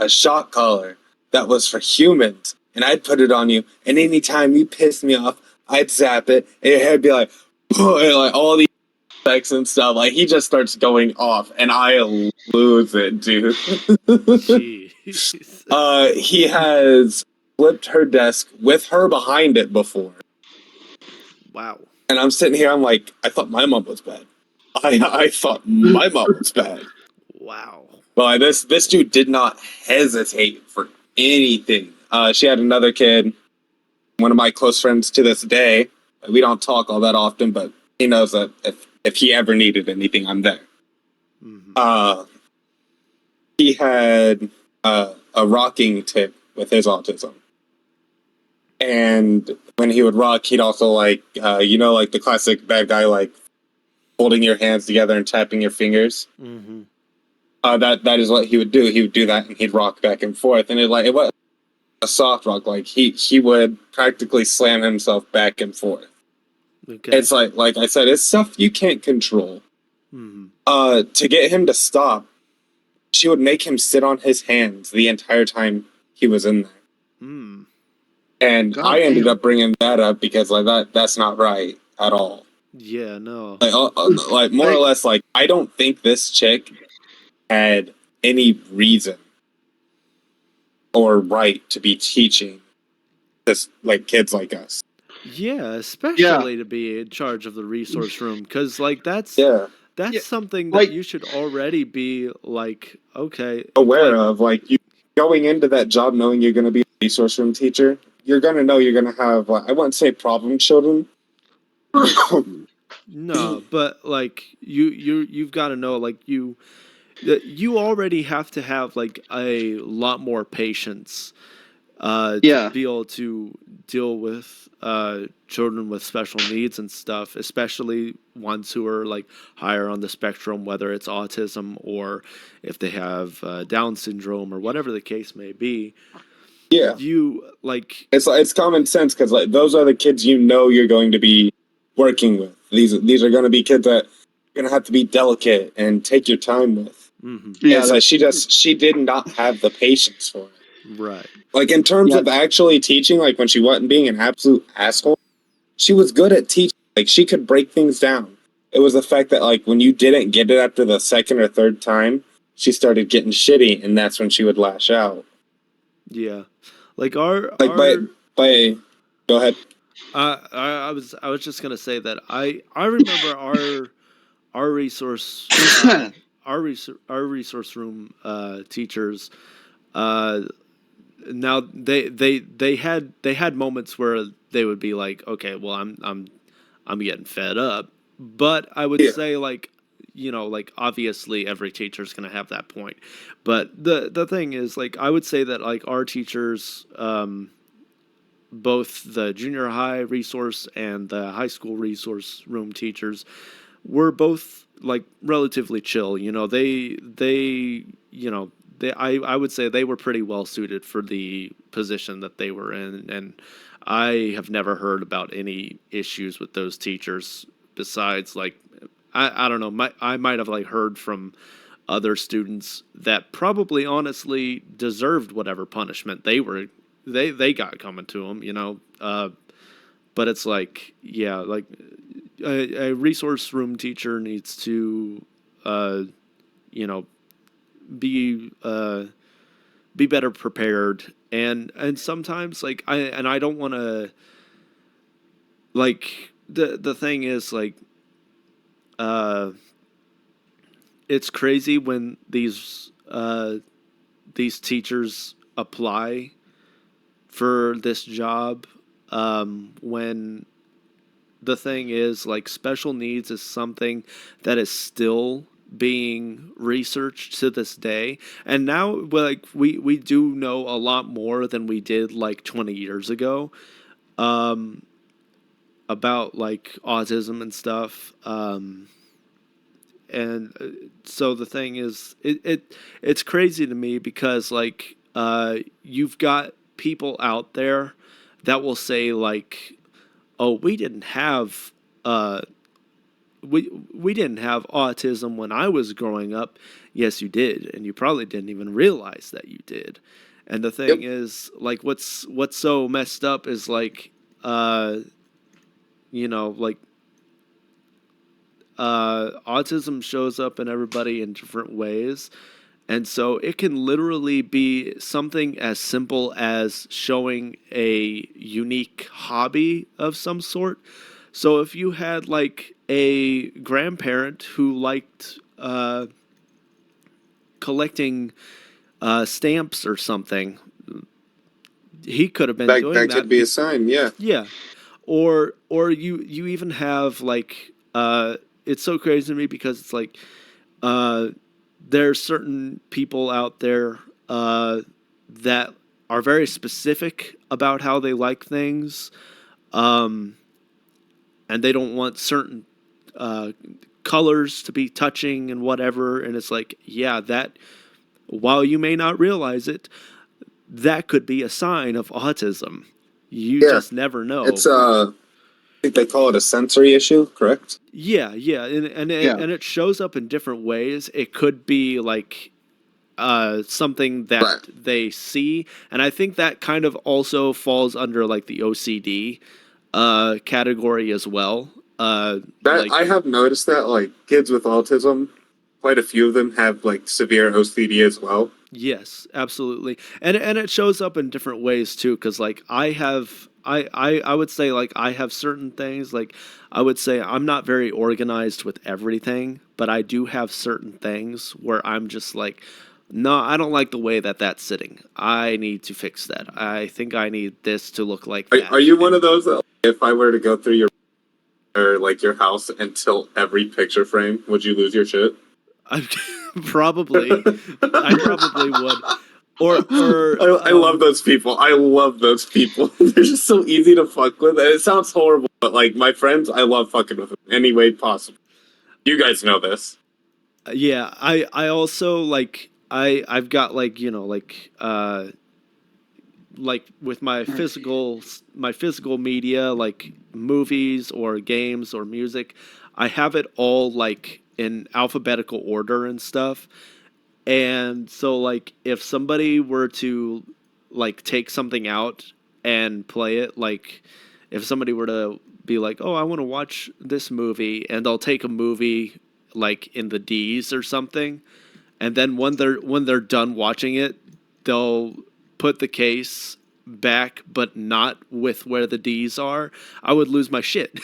[SPEAKER 1] shock collar that was for humans and I'd put it on you. And anytime you pissed me off, I'd zap it and your head would be like, and like all these effects and stuff. Like he just starts going off and I lose it, dude.
[SPEAKER 3] Jeez.
[SPEAKER 1] He has flipped her desk with her behind it before.
[SPEAKER 3] Wow.
[SPEAKER 1] And I'm sitting here, I'm like, I thought my mom was bad. I thought my mom was bad.
[SPEAKER 3] Wow.
[SPEAKER 1] Well, this dude did not hesitate for anything. She had another kid, one of my close friends to this day. We don't talk all that often, but he knows that if he ever needed anything, I'm there. Mm-hmm. He had a rocking tip with his autism. And when he would rock, he'd also like, like the classic bad guy, like holding your hands together and tapping your fingers.
[SPEAKER 3] Mm-hmm.
[SPEAKER 1] That is what he would do. He would do that and he'd rock back and forth. And it was a soft rock. Like he would practically slam himself back and forth.
[SPEAKER 3] Okay.
[SPEAKER 1] It's like I said, it's stuff you can't control. To get him to stop, she would make him sit on his hands the entire time he was in there. And
[SPEAKER 2] God
[SPEAKER 1] I ended
[SPEAKER 2] damn.
[SPEAKER 1] up bringing that up because that's not right at all.
[SPEAKER 3] Yeah, no.
[SPEAKER 1] Like more or less, like I don't think this chick had any reason or right to be teaching this like kids like us.
[SPEAKER 3] Yeah, especially to be in charge of the resource room, because like that's
[SPEAKER 1] Yeah,
[SPEAKER 3] something that
[SPEAKER 2] Like-
[SPEAKER 3] you should already be like, okay,
[SPEAKER 1] aware
[SPEAKER 3] like,
[SPEAKER 1] of like you going into that job knowing you're going to be a resource room teacher. You're going to know you're going to have I wouldn't say problem children.
[SPEAKER 3] no, but like you've got to know, like you already have to have like a lot more patience to be able to deal with children with special needs and stuff, especially ones who are like higher on the spectrum, whether it's autism or if they have Down syndrome or whatever the case may be.
[SPEAKER 1] Yeah,
[SPEAKER 3] You like
[SPEAKER 1] it's common sense because like those are the kids you know you're going to be working with. These are going to be kids that you're going to have to be delicate and take your time with.
[SPEAKER 2] Yeah,
[SPEAKER 1] It's like she did not have the patience for it.
[SPEAKER 3] right.
[SPEAKER 1] Like in terms of actually teaching, like when she wasn't being an absolute asshole, she was good at teaching. Like she could break things down. It was the fact that like when you didn't get it after the second or third time, she started getting shitty, and that's when she would lash out.
[SPEAKER 3] Yeah, like our
[SPEAKER 1] by go ahead.
[SPEAKER 3] I was just gonna say that I remember our resource our resource room teachers. Now they had moments where they would be like, okay, well I'm getting fed up, but I would say like, like obviously every teacher's gonna have that point, but the thing is like I would say that like our teachers, both the junior high resource and the high school resource room teachers, were both like relatively chill. I would say they were pretty well suited for the position that they were in, and I have never heard about any issues with those teachers. Besides, like, I don't know, I might have like heard from other students that probably honestly deserved whatever punishment they got coming to them. But it's like, yeah, like a resource room teacher needs to, you know, be better prepared, and sometimes like I don't want to, like, the thing is like it's crazy when these teachers apply for this job, when the thing is like special needs is something that is still being researched to this day, and now like we do know a lot more than we did like 20 years ago, about like autism and stuff, and so the thing is it's crazy to me because like you've got people out there that will say like, oh, we didn't have we didn't have autism when I was growing up. Yes, you did, and you probably didn't even realize that you did. And the thing is, like, what's so messed up is like, like, autism shows up in everybody in different ways. And so it can literally be something as simple as showing a unique hobby of some sort. So if you had like a grandparent who liked collecting stamps or something, he could have been doing that.
[SPEAKER 1] That could be a sign, yeah.
[SPEAKER 3] Yeah. Or you even have like it's so crazy to me because it's like there's certain people out there that are very specific about how they like things, and they don't want certain colors to be touching and whatever. And it's like, yeah, that while you may not realize it, that could be a sign of autism. You
[SPEAKER 1] Yeah.
[SPEAKER 3] just never know.
[SPEAKER 1] It's I think they call it a sensory issue, correct?
[SPEAKER 3] Yeah, and it shows up in different ways. It could be like something that
[SPEAKER 1] Right.
[SPEAKER 3] they see, and I think that kind of also falls under like the OCD category as well.
[SPEAKER 1] I have noticed that like kids with autism, quite a few of them have like severe OCD as well.
[SPEAKER 3] Yes, absolutely, and it shows up in different ways too. Because like I would say like I have certain things like I would say I'm not very organized with everything, but I do have certain things where I'm just like, no, I don't like the way that that's sitting. I need to fix that. I think I need this to look like that.
[SPEAKER 1] Are you one of those that, if I were to go through your house and tilt every picture frame, would you lose your shit?
[SPEAKER 3] I probably would.
[SPEAKER 1] I love those people. I love those people. They're just so easy to fuck with. And it sounds horrible, but like my friends, I love fucking with them any way possible. You guys know this.
[SPEAKER 3] Yeah, I also like I've got like like with my physical media, like movies or games or music, I have it all like in alphabetical order and stuff. And so like if somebody were to like take something out and play it, like if somebody were to be like, "Oh, I want to watch this movie," and they'll take a movie like in the D's or something, and then when they're done watching it, they'll put the case back but not with where the D's are. I would lose my shit.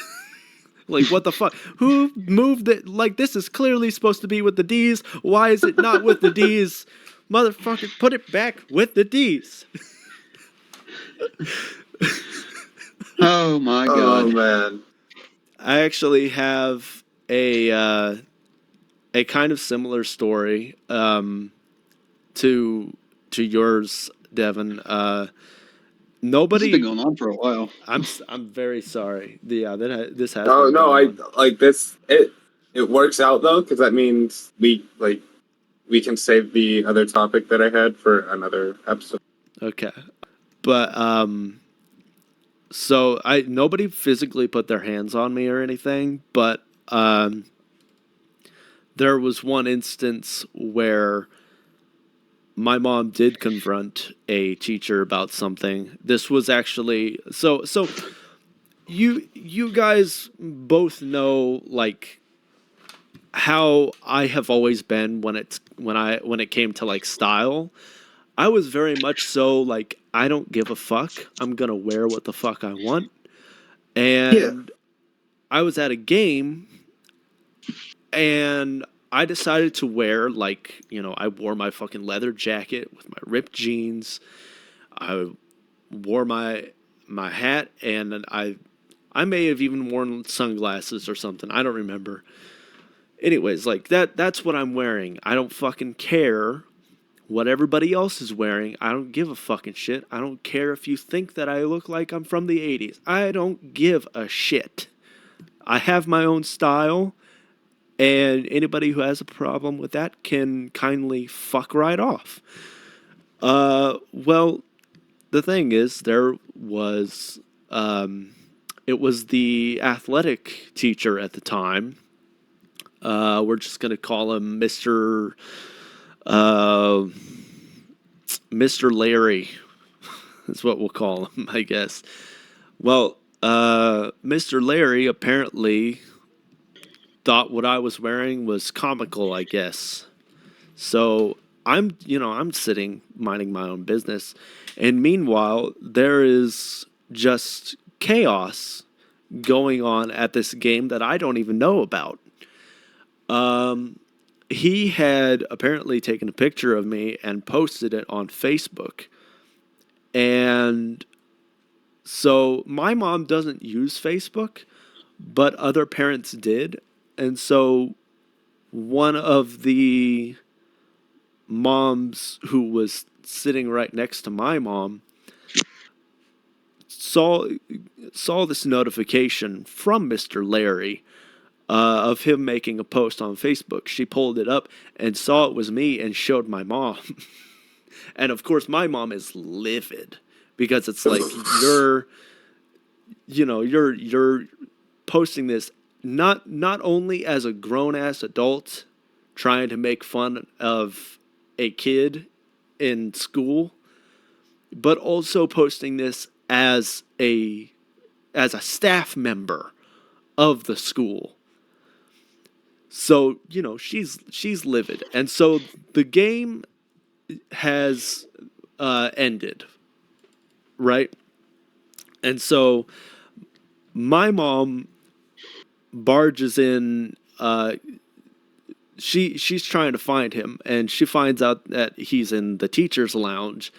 [SPEAKER 3] Like, what the fuck? Who moved it? Like, this is clearly supposed to be with the D's. Why is it not with the D's? Motherfucker, put it back with the D's.
[SPEAKER 2] Oh my god.
[SPEAKER 1] Oh man.
[SPEAKER 3] I actually have a kind of similar story to yours, Devin. Nobody.
[SPEAKER 2] This has been going on for a while.
[SPEAKER 3] I'm very sorry. Yeah, this has.
[SPEAKER 1] Oh
[SPEAKER 3] been
[SPEAKER 1] no, I
[SPEAKER 3] going on.
[SPEAKER 1] like this. It works out though because that means we can save the other topic that I had for another episode.
[SPEAKER 3] Okay, but so nobody physically put their hands on me or anything, but there was one instance where my mom did confront a teacher about something. This was actually so you guys both know like how I have always been when it came to like style. I was very much so like I don't give a fuck. I'm going to wear what the fuck I want. And I was at a game and I decided to wear like, I wore my fucking leather jacket with my ripped jeans. I wore my hat and I may have even worn sunglasses or something. I don't remember. Anyways, like that's what I'm wearing. I don't fucking care what everybody else is wearing. I don't give a fucking shit. I don't care if you think that I look like I'm from the 80s. I don't give a shit. I have my own style. And anybody who has a problem with that can kindly fuck right off. Well, the thing is, there was, it was the athletic teacher at the time. We're just going to call him Mr. Larry. That's what we'll call him, I guess. Well, Mr. Larry apparently thought what I was wearing was comical, I guess. So I'm sitting minding my own business. And meanwhile, there is just chaos going on at this game that I don't even know about. He had apparently taken a picture of me and posted it on Facebook. And so my mom doesn't use Facebook, but other parents did. And so one of the moms who was sitting right next to my mom saw this notification from Mr. Larry of him making a post on Facebook. She pulled it up and saw it was me and showed my mom. And of course, my mom is livid because it's like you're posting this not only as a grown ass adult trying to make fun of a kid in school, but also posting this as a staff member of the school. So, she's livid. And so the game has ended, right? And so my mom barges in. She's trying to find him, and she finds out that he's in the teacher's lounge,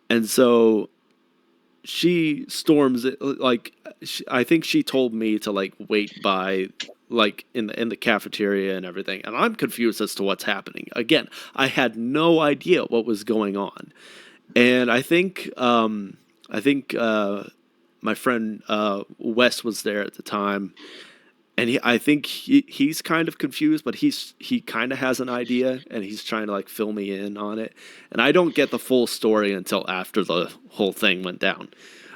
[SPEAKER 3] and so she storms it. Like, I think she told me to like wait by like in the cafeteria and everything, and I'm confused as to what's happening. Again, I had no idea what was going on, and I think my friend Wes was there at the time, and I think he's kind of confused, but he kind of has an idea, and he's trying to like fill me in on it. And I don't get the full story until after the whole thing went down.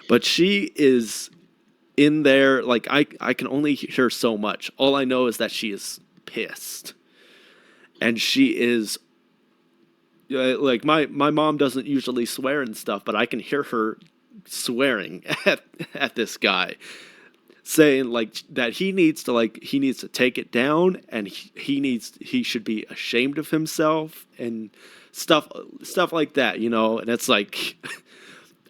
[SPEAKER 3] But she is in there, like I can only hear so much. All I know is that she is pissed, and she is like my mom doesn't usually swear and stuff, but I can hear her swearing at this guy, saying like that he needs to take it down, and he should be ashamed of himself and stuff like that, and it's like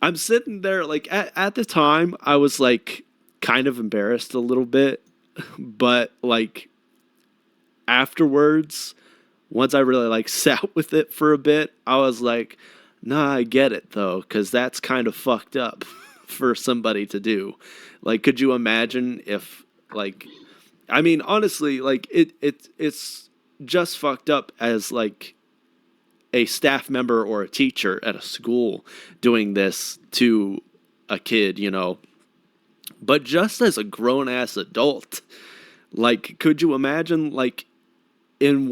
[SPEAKER 3] I'm sitting there like at the time I was like kind of embarrassed a little bit, but like afterwards, once I really like sat with it for a bit, I was like, nah, I get it though, because that's kind of fucked up for somebody to do. Like, could you imagine if, like, I mean, honestly, like, it's just fucked up as, like, a staff member or a teacher at a school doing this to a kid, But just as a grown-ass adult, like, could you imagine, like, in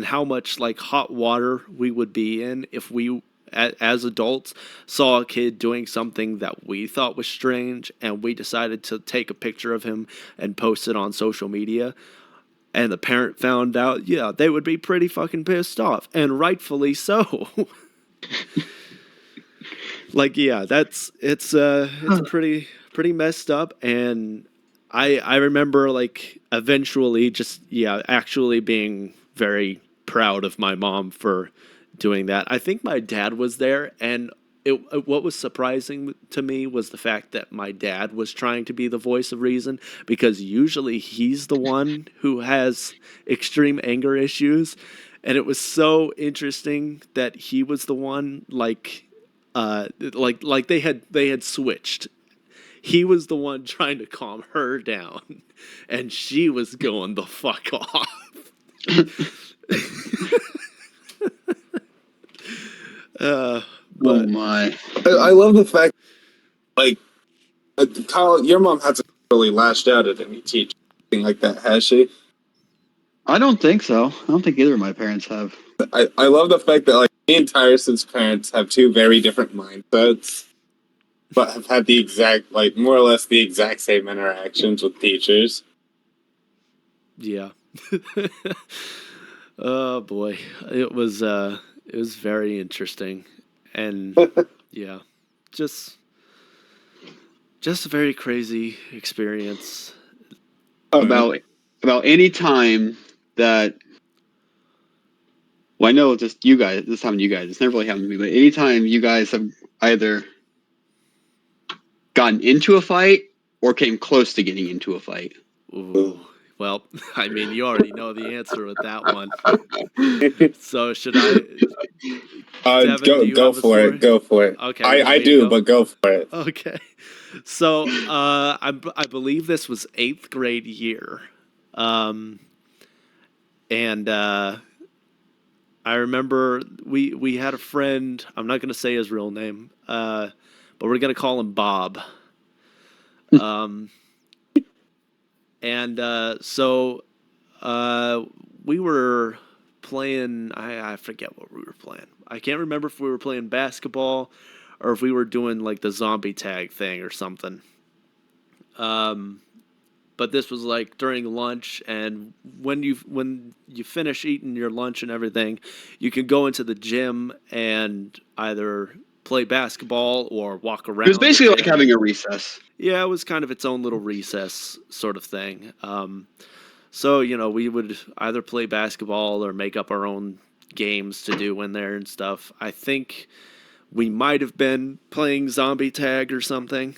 [SPEAKER 3] how much, like, hot water we would be in if we as adults saw a kid doing something that we thought was strange, and we decided to take a picture of him and post it on social media, and the parent found out, yeah, they would be pretty fucking pissed off, and rightfully so. Like, yeah, it's pretty messed up. And I remember like eventually just, yeah, actually being very proud of my mom for doing that. I think my dad was there, and what was surprising to me was the fact that my dad was trying to be the voice of reason, because usually he's the one who has extreme anger issues, and it was so interesting that he was the one like they had switched. He was the one trying to calm her down, and she was going the fuck off.
[SPEAKER 2] Oh my!
[SPEAKER 1] I love the fact, like, Kyle, your mom hasn't really lashed out at any teacher, anything like that, has she?
[SPEAKER 2] I don't think so. I don't think either of my parents have.
[SPEAKER 1] I love the fact that like me and Tyrerson's parents have two very different mindsets, but have had the exact, like, more or less the exact same interactions with teachers.
[SPEAKER 3] Yeah. Oh boy, it was very interesting, and yeah, just a very crazy experience.
[SPEAKER 2] About any time that, well, I know just you guys, this happened to you guys, it's never really happened to me, but anytime you guys have either gotten into a fight or came close to getting into a fight.
[SPEAKER 3] Ooh. Well, I mean, you already know the answer with that one. So should I? Devin, do you
[SPEAKER 1] Go
[SPEAKER 3] have a
[SPEAKER 1] for
[SPEAKER 3] story?
[SPEAKER 1] it. Go for it.
[SPEAKER 3] Okay, you want
[SPEAKER 1] I
[SPEAKER 3] me to
[SPEAKER 1] do,
[SPEAKER 3] go?
[SPEAKER 1] but go for it.
[SPEAKER 3] Okay. So I believe this was 8th grade year, and I remember we had a friend. I'm not going to say his real name, but we're going to call him Bob. And we were playing. I forget what we were playing. I can't remember if we were playing basketball or if we were doing like the zombie tag thing or something. But this was like during lunch, and when you finish eating your lunch and everything, you can go into the gym and either play basketball or walk around.
[SPEAKER 2] It was basically
[SPEAKER 3] the
[SPEAKER 2] like
[SPEAKER 3] gym.
[SPEAKER 2] having a recess.
[SPEAKER 3] Yeah, it was kind of its own little recess sort of thing. So, we would either play basketball or make up our own games to do in there and stuff. I think we might have been playing zombie tag or something,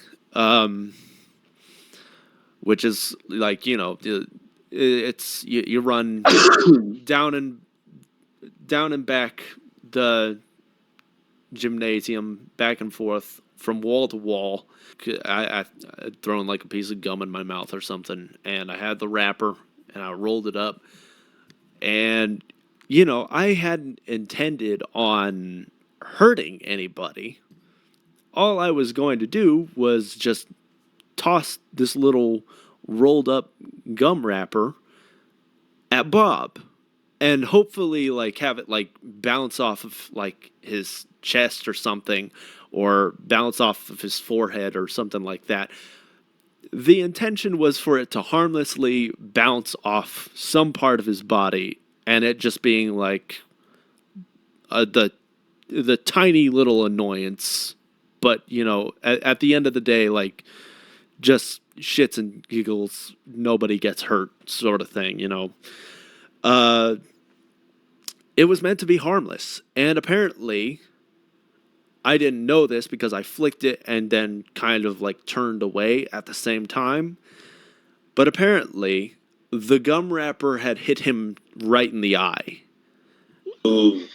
[SPEAKER 3] which is like, it's you run down and back the gymnasium, back and forth from wall to wall. I'd thrown like a piece of gum in my mouth or something, and I had the wrapper, and I rolled it up. And, I hadn't intended on hurting anybody. All I was going to do was just toss this little rolled up gum wrapper at Bob and hopefully like have it like bounce off of like his chest or something, or bounce off of his forehead or something like that. The intention was for it to harmlessly bounce off some part of his body, and it just being like the tiny little annoyance. But at the end of the day, like just shits and giggles, nobody gets hurt, sort of thing. It was meant to be harmless, and apparently I didn't know this because I flicked it and then kind of like turned away at the same time. But apparently the gum wrapper had hit him right in the eye.
[SPEAKER 2] Ooh.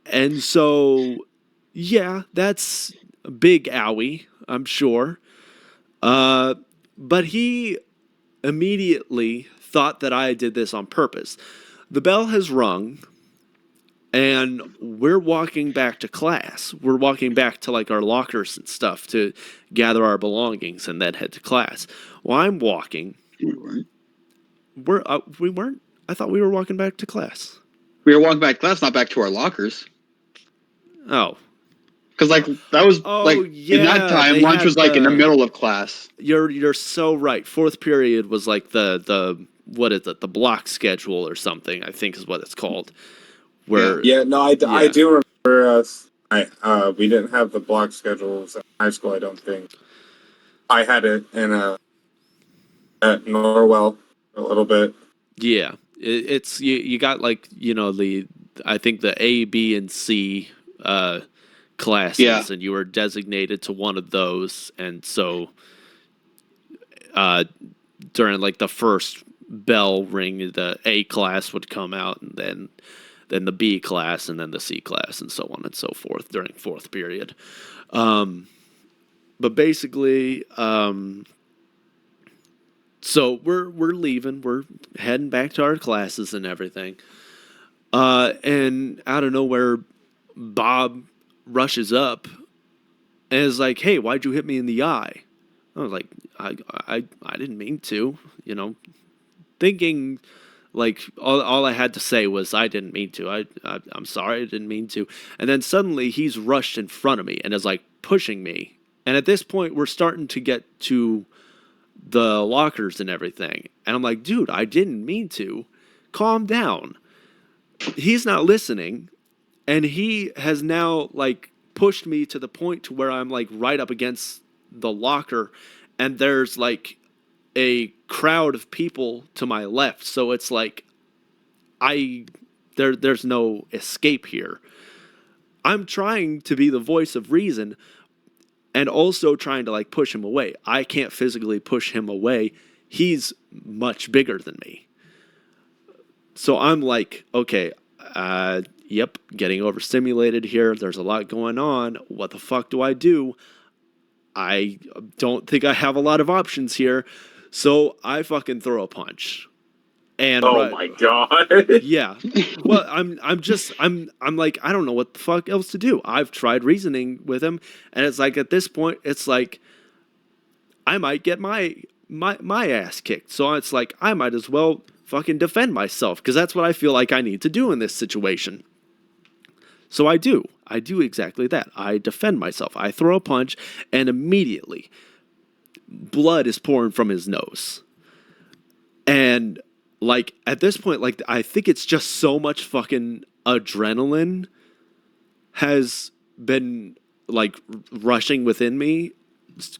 [SPEAKER 3] And so, yeah, that's a big owie, I'm sure. But he immediately thought that I did this on purpose. The bell has rung, and we're walking back to class. We're walking back to like our lockers and stuff to gather our belongings and then head to class. Well, I'm walking.
[SPEAKER 2] We weren't.
[SPEAKER 3] We weren't. I thought we were walking back to class.
[SPEAKER 2] We were walking back to class, not back to our lockers.
[SPEAKER 3] Oh.
[SPEAKER 2] Because like that was
[SPEAKER 3] yeah,
[SPEAKER 2] in that time, lunch was like in the middle of class.
[SPEAKER 3] You're so right. Fourth period was like the what is it? The block schedule or something, I think is what it's called. Where
[SPEAKER 1] I do remember us. We didn't have the block schedules in high school. I don't think I had it in at Norwell a little bit.
[SPEAKER 3] Yeah, it's you got like I think the A, B, and C classes, and you were designated to one of those, and so during like the first bell ring, the A class would come out, and then the B class, and then the C class, and so on and so forth during fourth period. But basically, so we're leaving, we're heading back to our classes and everything, and out of nowhere, Bob rushes up and is like, "Hey, why'd you hit me in the eye?" I was like, I didn't mean to, thinking like all I had to say was I didn't mean to. I'm sorry, I didn't mean to. And then suddenly he's rushed in front of me and is like pushing me. And at this point we're starting to get to the lockers and everything. And I'm like, dude, I didn't mean to. Calm down. He's not listening. And he has now like pushed me to the point to where I'm like right up against the locker, and there's like a crowd of people to my left, so it's like there's no escape here. I'm trying to be the voice of reason and also trying to like push him away. I can't physically push him away. He's much bigger than me. So I'm like, okay, yep, getting overstimulated here. There's a lot going on. What the fuck do I do? I don't think I have a lot of options here. So I fucking throw a punch. And
[SPEAKER 1] my god.
[SPEAKER 3] Yeah. Well, I'm like, I don't know what the fuck else to do. I've tried reasoning with him, and it's like at this point, it's like I might get my ass kicked. So it's like I might as well fucking defend myself, because that's what I feel like I need to do in this situation. So I do exactly that. I defend myself. I throw a punch, and immediately blood is pouring from his nose. And like at this point, like I think it's just so much fucking adrenaline has been like rushing within me,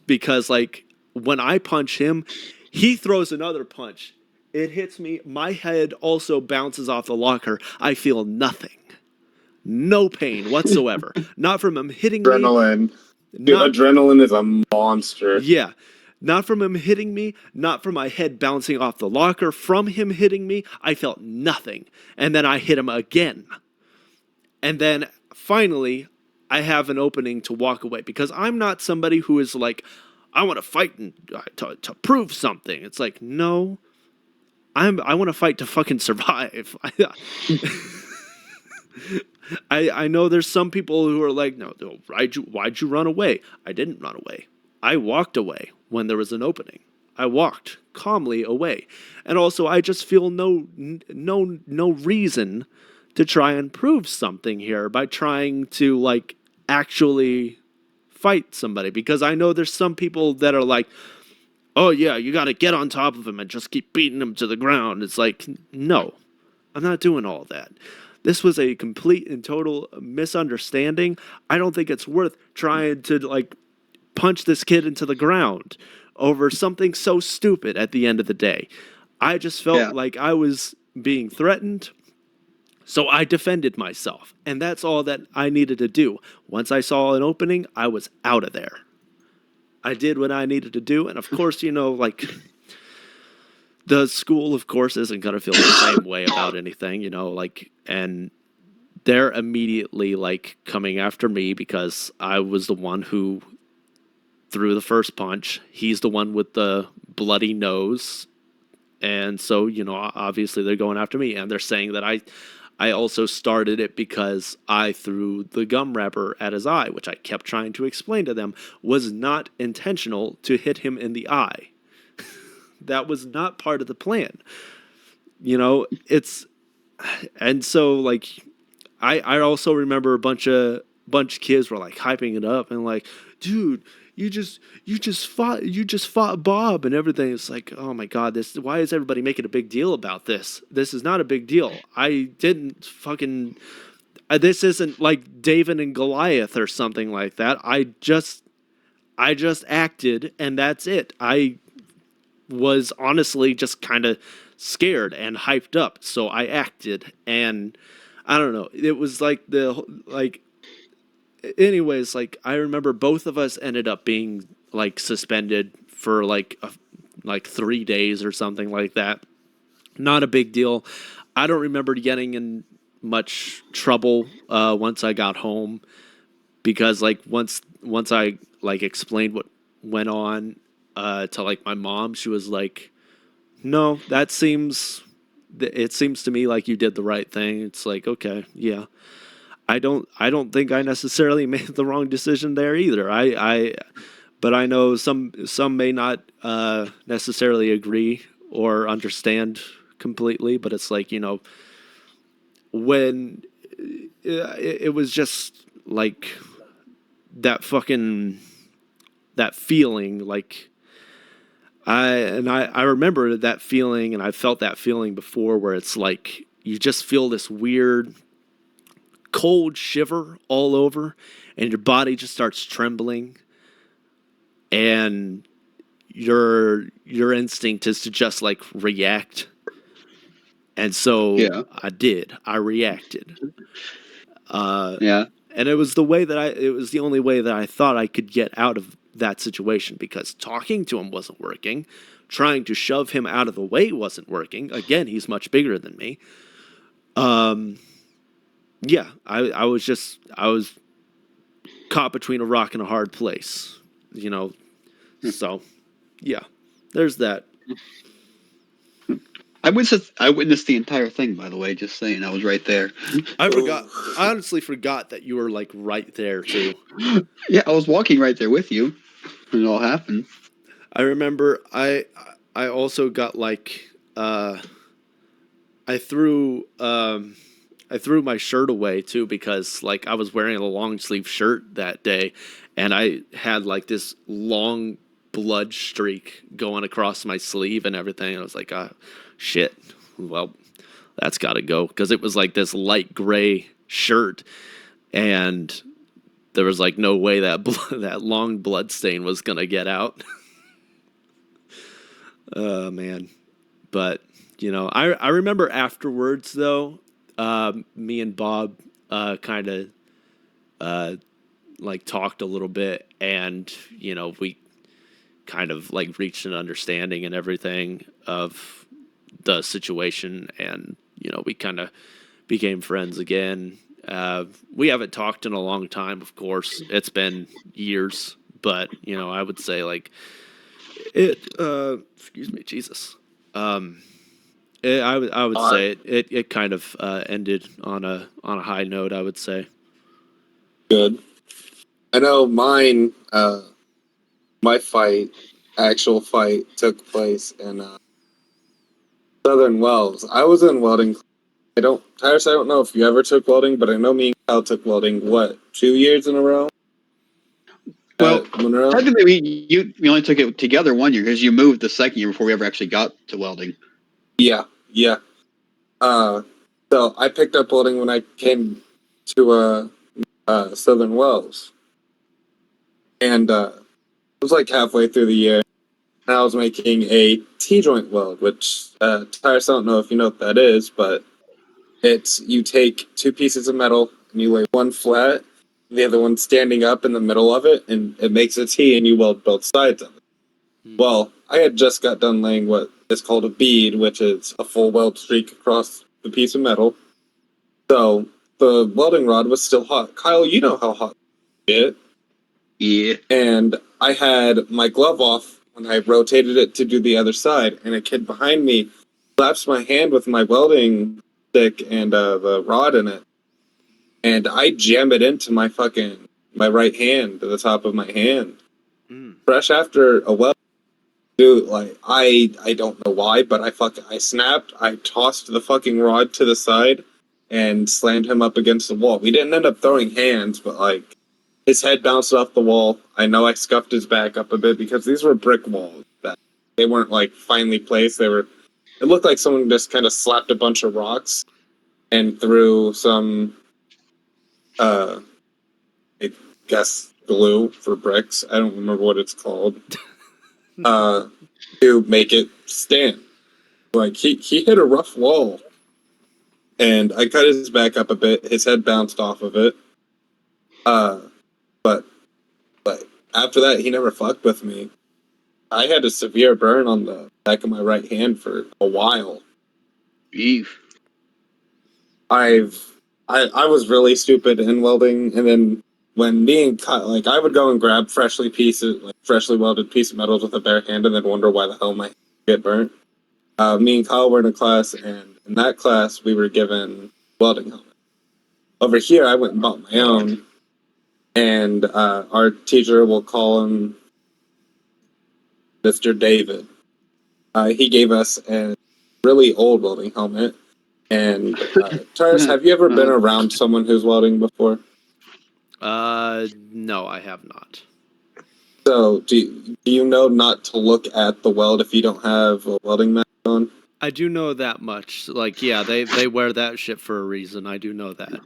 [SPEAKER 3] because like when I punch him, he throws another punch. It hits me. My head also bounces off the locker. I feel nothing. No pain whatsoever. Not from him hitting me.
[SPEAKER 1] Adrenaline. Dude,
[SPEAKER 3] Not
[SPEAKER 1] adrenaline is a monster.
[SPEAKER 3] Yeah. Not from him hitting me, not from my head bouncing off the locker. From him hitting me, I felt nothing. And then I hit him again. And then finally, I have an opening to walk away, because I'm not somebody who is like, I want to fight and to prove something. It's like, no, I want to fight to fucking survive. I know there's some people who are like, no, why'd you run away? I didn't run away. I walked away when there was an opening. I walked calmly away. And also, I just feel no reason to try and prove something here by trying to like actually fight somebody, because I know there's some people that are like, oh yeah, you got to get on top of him and just keep beating him to the ground. It's like, no, I'm not doing all that. This was a complete and total misunderstanding. I don't think it's worth trying to like punch this kid into the ground over something so stupid at the end of the day. I just felt like I was being threatened, so I defended myself, and that's all that I needed to do. Once I saw an opening, I was out of there. I did what I needed to do, and of course, you know, like, the school, of course, isn't going to feel the same way about anything, you know, like, and they're immediately, like, coming after me because I was the one who threw the first punch. He's the one with the bloody nose, and so, you know, obviously they're going after me, and they're saying that I also started it because I threw the gum wrapper at his eye, which I kept trying to explain to them was not intentional to hit him in the eye. That was not part of the plan. You know, and so like I also remember a bunch of kids were like hyping it up and like, dude, you just fought Bob and everything. It's like, oh my God, why is everybody making a big deal about this? This is not a big deal. I didn't fucking this isn't like David and Goliath or something like that. I just acted, and that's it. I was honestly just kind of scared and hyped up, so I acted, and I don't know. It was like anyways, like I remember both of us ended up being like suspended for like 3 days or something like that. Not a big deal. I don't remember getting in much trouble once I got home, because like once I like explained what went on to like my mom, she was like, no, it seems to me like you did the right thing. It's like, okay, yeah. I don't think I necessarily made the wrong decision there either. But I know some may not necessarily agree or understand completely, but it's like, you know, when it was just like that feeling, like I remember that feeling, and I felt that feeling before, where it's like you just feel this weird cold shiver all over, and your body just starts trembling, and your instinct is to just like react. And so I reacted. And it was the only way that I thought I could get out of that situation, because talking to him wasn't working. Trying to shove him out of the way wasn't working. Again, he's much bigger than me. Yeah, I was caught between a rock and a hard place, you know. So, yeah, there's that.
[SPEAKER 2] I witnessed the entire thing, by the way, just saying. I was right there.
[SPEAKER 3] I honestly forgot that you were like right there too.
[SPEAKER 2] Yeah, I was walking right there with you when it all happened.
[SPEAKER 3] I remember I also got like I threw threw my shirt away too because like I was wearing a long sleeve shirt that day, and I had like this long blood streak going across my sleeve and everything. I was like, shit. Well, that's got to go because it was like this light gray shirt, and there was like no way that that long blood stain was gonna get out. Oh man, but I remember afterwards though, me and Bob kind of like talked a little bit, and we kind of like reached an understanding and everything of the situation, and we kind of became friends again. We haven't talked in a long time, of course. It's been years, but I would say like it. Excuse me, Jesus. I would say it kind of ended on a high note. I would say.
[SPEAKER 1] Good. I know mine. My actual fight, took place in Southern Wells. I was in welding. Tyrus, I don't know if you ever took welding, but I know me and Kyle took welding. What, 2 years in a row?
[SPEAKER 2] Well,
[SPEAKER 1] Monroe?
[SPEAKER 2] technically, we only took it together 1 year because you moved the second year before we ever actually got to welding.
[SPEAKER 1] Yeah. So I picked up welding when I came to Southern Wells, and it was like halfway through the year. And I was making a T-joint weld, which Tyrus, I don't know if you know what that is, but it's you take two pieces of metal and you lay one flat, the other one standing up in the middle of it, and it makes a T, and you weld both sides of it. Well, I had just got done laying what is called a bead, which is a full weld streak across the piece of metal. So the welding rod was still hot. Kyle, you know how hot it is.
[SPEAKER 2] Yeah.
[SPEAKER 1] And I had my glove off when I rotated it to do the other side, and a kid behind me slaps my hand with my welding stick and the rod in it, and I jam it into my right hand, to the top of my hand. Fresh after a weld, dude, like I don't know why, but I snapped. I tossed the fucking rod to the side and slammed him up against the wall. We didn't end up throwing hands, but like his head bounced off the wall. I know I scuffed his back up a bit because these were brick walls. They weren't like finely placed. It looked like someone just kind of slapped a bunch of rocks and threw some I guess glue for bricks. I don't remember what it's called. To make it stand. Like he hit a rough wall, and I cut his back up a bit. His head bounced off of it. But after that, he never fucked with me. I had a severe burn on the back of my right hand for a while.
[SPEAKER 2] Eve.
[SPEAKER 1] I was really stupid in welding, and then when me and Kyle, like I would go and grab freshly welded piece of metals with a bare hand, and then wonder why the hell my hand would get burnt. Me and Kyle were in a class, and in that class we were given welding helmets. Over here, I went and bought my own, and our teacher, will call him Mr. David. He gave us a really old welding helmet. And Taurus, have you ever been around someone who's welding before?
[SPEAKER 3] No, I have not.
[SPEAKER 1] So, do you know not to look at the weld if you don't have a welding mask on?
[SPEAKER 3] I do know that much. Like, yeah, they wear that shit for a reason. I do know that.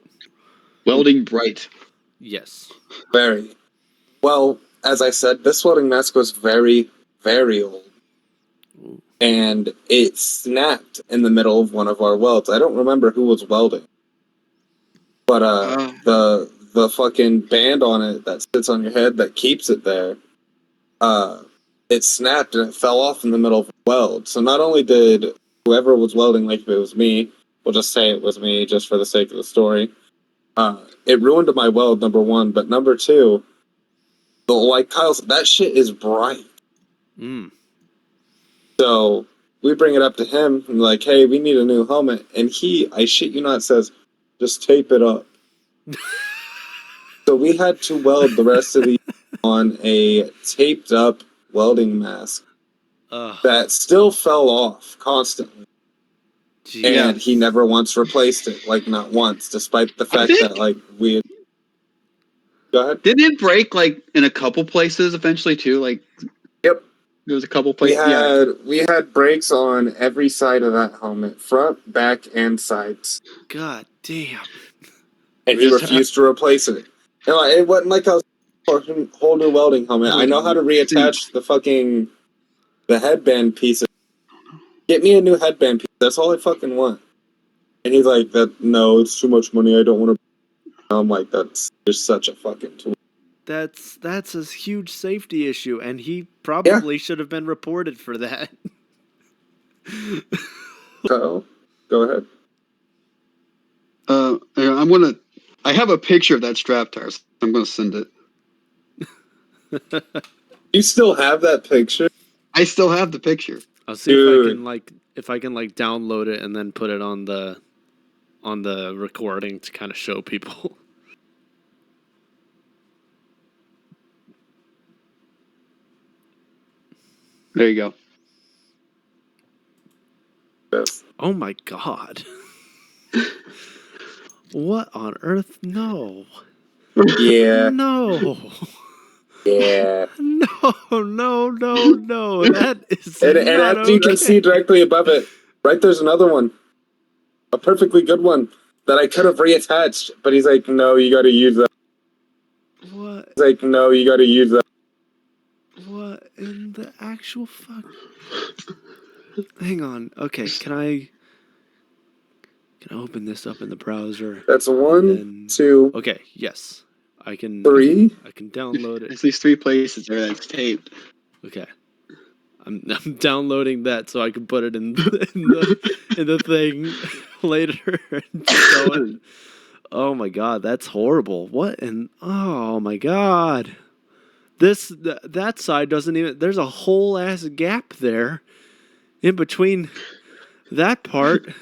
[SPEAKER 2] Welding bright.
[SPEAKER 3] Yes.
[SPEAKER 1] Very. Well, as I said, this welding mask was very, very old.
[SPEAKER 3] Ooh.
[SPEAKER 1] And it snapped in the middle of one of our welds. I don't remember who was welding. But the fucking band on it that sits on your head that keeps it there, it snapped and it fell off in the middle of the weld. So not only did whoever was welding, like if it was me, we'll just say it was me just for the sake of the story, it ruined my weld, number one, but number two, like Kyle said, that shit is bright. So we bring it up to him and like, hey, we need a new helmet. And he, I shit you not, says, just tape it up. So we had to weld the rest of the on a taped up welding mask that still fell off constantly. and he never once replaced it, like not once, despite the fact that like we. Go ahead.
[SPEAKER 2] Didn't it break like in a couple places eventually too? Like,
[SPEAKER 1] yep,
[SPEAKER 2] there was a couple places.
[SPEAKER 1] We had brakes on every side of that helmet, front, back, and sides.
[SPEAKER 3] God damn.
[SPEAKER 1] And he refused to replace it. And like, it wasn't like a whole new welding helmet. I know how to reattach the headband pieces. Get me a new headband piece. That's all I fucking want. And he's like, no, it's too much money. I don't want to. I'm like, that's just such a fucking tool.
[SPEAKER 3] That's a huge safety issue, and he probably should have been reported for that.
[SPEAKER 1] So, go ahead.
[SPEAKER 2] I have a picture of that strap tire, so I'm gonna send it.
[SPEAKER 1] You still have that picture?
[SPEAKER 2] I still have the picture.
[SPEAKER 3] I'll see if I can download it and then put it on the recording to kind of show people.
[SPEAKER 2] There you go.
[SPEAKER 1] Yes.
[SPEAKER 3] Oh my god. What on earth? No.
[SPEAKER 1] Yeah.
[SPEAKER 3] No.
[SPEAKER 1] Yeah.
[SPEAKER 3] No. That is
[SPEAKER 1] and
[SPEAKER 3] not
[SPEAKER 1] as you can see directly above it, right there's another one. A perfectly good one that I could have reattached, but he's like, no, you gotta use that.
[SPEAKER 3] What?
[SPEAKER 1] He's like, no, you gotta use that.
[SPEAKER 3] What in the actual fuck? Hang on. Okay, can I open this up in the browser?
[SPEAKER 1] That's 1, 2.
[SPEAKER 3] Okay, yes. I can
[SPEAKER 1] 3.
[SPEAKER 3] I can download it.
[SPEAKER 2] There's these 3 places where it's taped.
[SPEAKER 3] Okay. I'm downloading that so I can put it in the thing later and show it. Oh my god, that's horrible. What and oh my god. That side doesn't even, there's a whole ass gap there in between that part.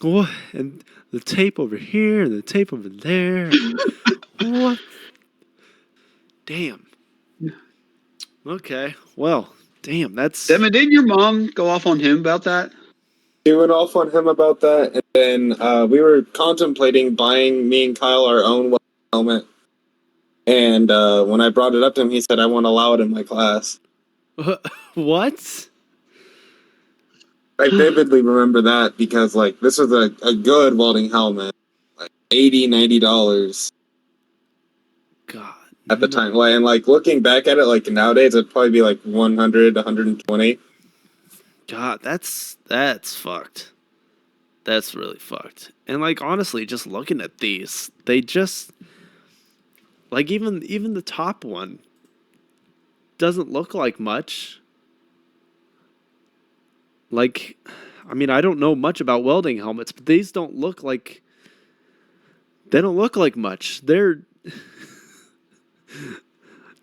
[SPEAKER 3] What? And the tape over here and the tape over there. What? Damn. Okay. Well, damn, that's...
[SPEAKER 2] Devin, didn't your mom go off on him about that?
[SPEAKER 1] She went off on him about that, and then we were contemplating buying, me and Kyle, our own helmet. And when I brought it up to him, he said, I won't allow it in my class.
[SPEAKER 3] What?
[SPEAKER 1] I vividly remember that because, like, this was a good welding helmet. Like, $80, $90.
[SPEAKER 3] God.
[SPEAKER 1] At the time. And, like, looking back at it, like, nowadays, it'd probably be, like, 100, 120.
[SPEAKER 3] God, that's fucked. That's really fucked. And, like, honestly, just looking at these, they just... Like, even the top one doesn't look like much. Like, I mean, I don't know much about welding helmets, but these don't look like... They don't look like much. They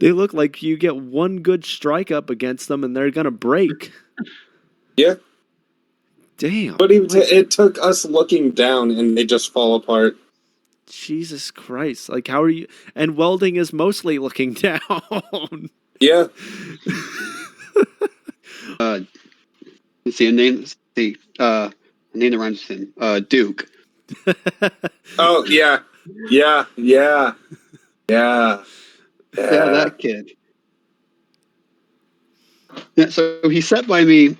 [SPEAKER 3] look like you get one good strike up against them and they're gonna break.
[SPEAKER 1] Yeah.
[SPEAKER 3] Damn.
[SPEAKER 1] But it took us looking down and they just fall apart.
[SPEAKER 3] Jesus Christ. Like, how are you... And welding is mostly looking down.
[SPEAKER 1] Yeah.
[SPEAKER 2] See a name that rhymes with him. Duke.
[SPEAKER 1] Oh, yeah. Yeah.
[SPEAKER 2] That kid. Yeah, so he sat by me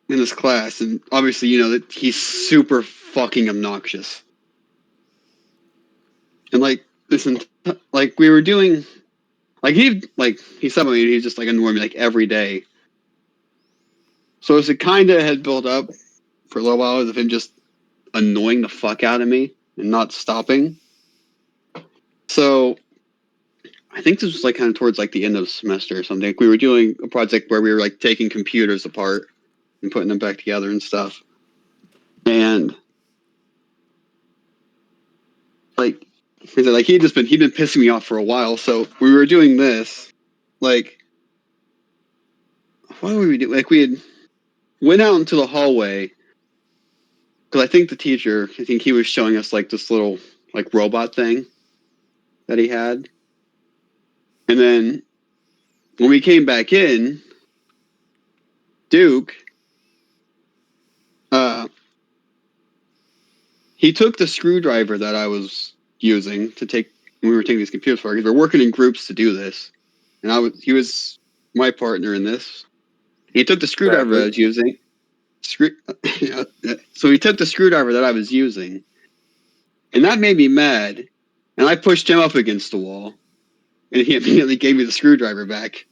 [SPEAKER 2] in this class, and obviously, you know that he's super fucking obnoxious. And like like we were doing, like he sat by me, and he just like annoyed me like every day. So as it kind of had built up for a little while of him just annoying the fuck out of me and not stopping. So I think this was like kind of towards like the end of the semester or something. Like we were doing a project where we were like taking computers apart and putting them back together and stuff. And like he'd been pissing me off for a while. So we were doing this. Like, what were we doing? Like we had went out into the hallway because I think he was showing us like this little like robot thing that he had. And then when we came back in, Duke he took the screwdriver that I was using to take when we were taking these computers for, because we're working in groups to do this, and he was my partner in this. He took the screwdriver I was using. So he took the screwdriver that I was using, and that made me mad. And I pushed him up against the wall, and he immediately gave me the screwdriver back.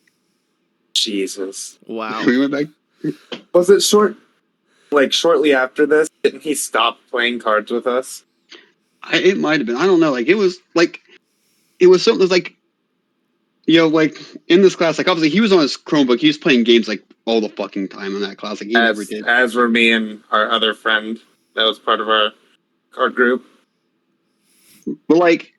[SPEAKER 1] Jesus.
[SPEAKER 3] Wow.
[SPEAKER 2] We went back.
[SPEAKER 1] Was it shortly after this? Didn't he stop playing cards with us?
[SPEAKER 2] It might have been. I don't know. Like it was something like, like in this class, like obviously he was on his Chromebook. He was playing games like all the fucking time in that class. Like he never did.
[SPEAKER 1] As were me and our other friend that was part of our card group.
[SPEAKER 2] But like,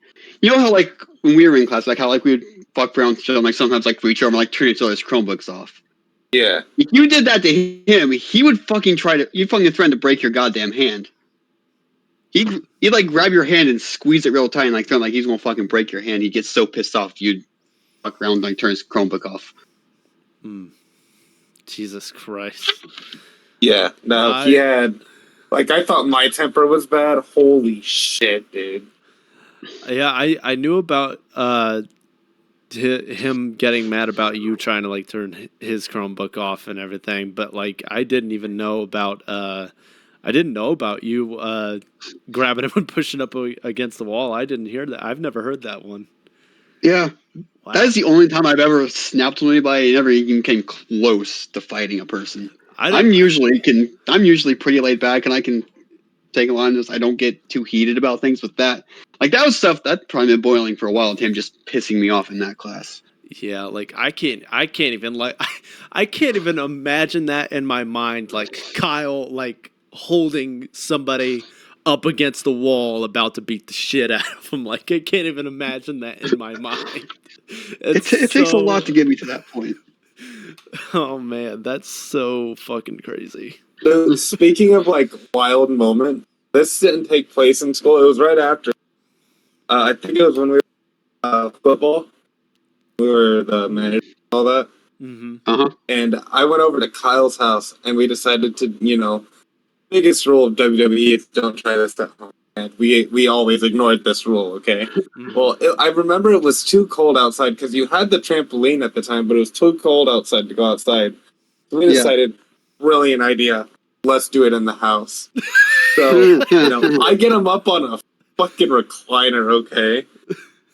[SPEAKER 2] how like when we were in class, like how like we would fuck around with each other, like sometimes like for each other, like turn each other's Chromebooks off.
[SPEAKER 1] Yeah.
[SPEAKER 2] If you did that to him, he would fucking you'd fucking threaten to break your goddamn hand. He'd like grab your hand and squeeze it real tight and like threaten like he's gonna fucking break your hand. He gets so pissed off you'd fuck around and like turn his Chromebook off.
[SPEAKER 3] Jesus Christ.
[SPEAKER 1] Yeah. No, he had. Like, I thought my temper was bad. Holy shit, dude.
[SPEAKER 3] Yeah, I knew about him getting mad about you trying to like turn his Chromebook off and everything, but like I didn't know about you grabbing him and pushing up against the wall. I didn't hear that. I've never heard that one.
[SPEAKER 2] Yeah.
[SPEAKER 3] Wow.
[SPEAKER 2] That is the only time I've ever snapped with anybody and never even came close to fighting a person. I'm usually pretty laid back and I can take a line. I don't get too heated about things with that. Like that was stuff that probably been boiling for a while. Him just pissing me off in that class.
[SPEAKER 3] Yeah, like I can't even imagine that in my mind. Like Kyle, like holding somebody up against the wall, about to beat the shit out of him. Like I can't even imagine that in my mind.
[SPEAKER 2] It takes a lot to get me to that point.
[SPEAKER 3] Oh man, that's so fucking crazy.
[SPEAKER 1] Speaking of like wild moment, this didn't take place in school. It was right after. I think it was when we were football. We were the manager and all that.
[SPEAKER 3] Mm-hmm.
[SPEAKER 1] And I went over to Kyle's house and we decided to, biggest rule of WWE is don't try this at home. And we always ignored this rule, okay?
[SPEAKER 3] Mm-hmm.
[SPEAKER 1] Well, I remember it was too cold outside because you had the trampoline at the time, but it was too cold outside to go outside. So we decided, brilliant idea, let's do it in the house. So, I get him up on a fucking recliner, okay?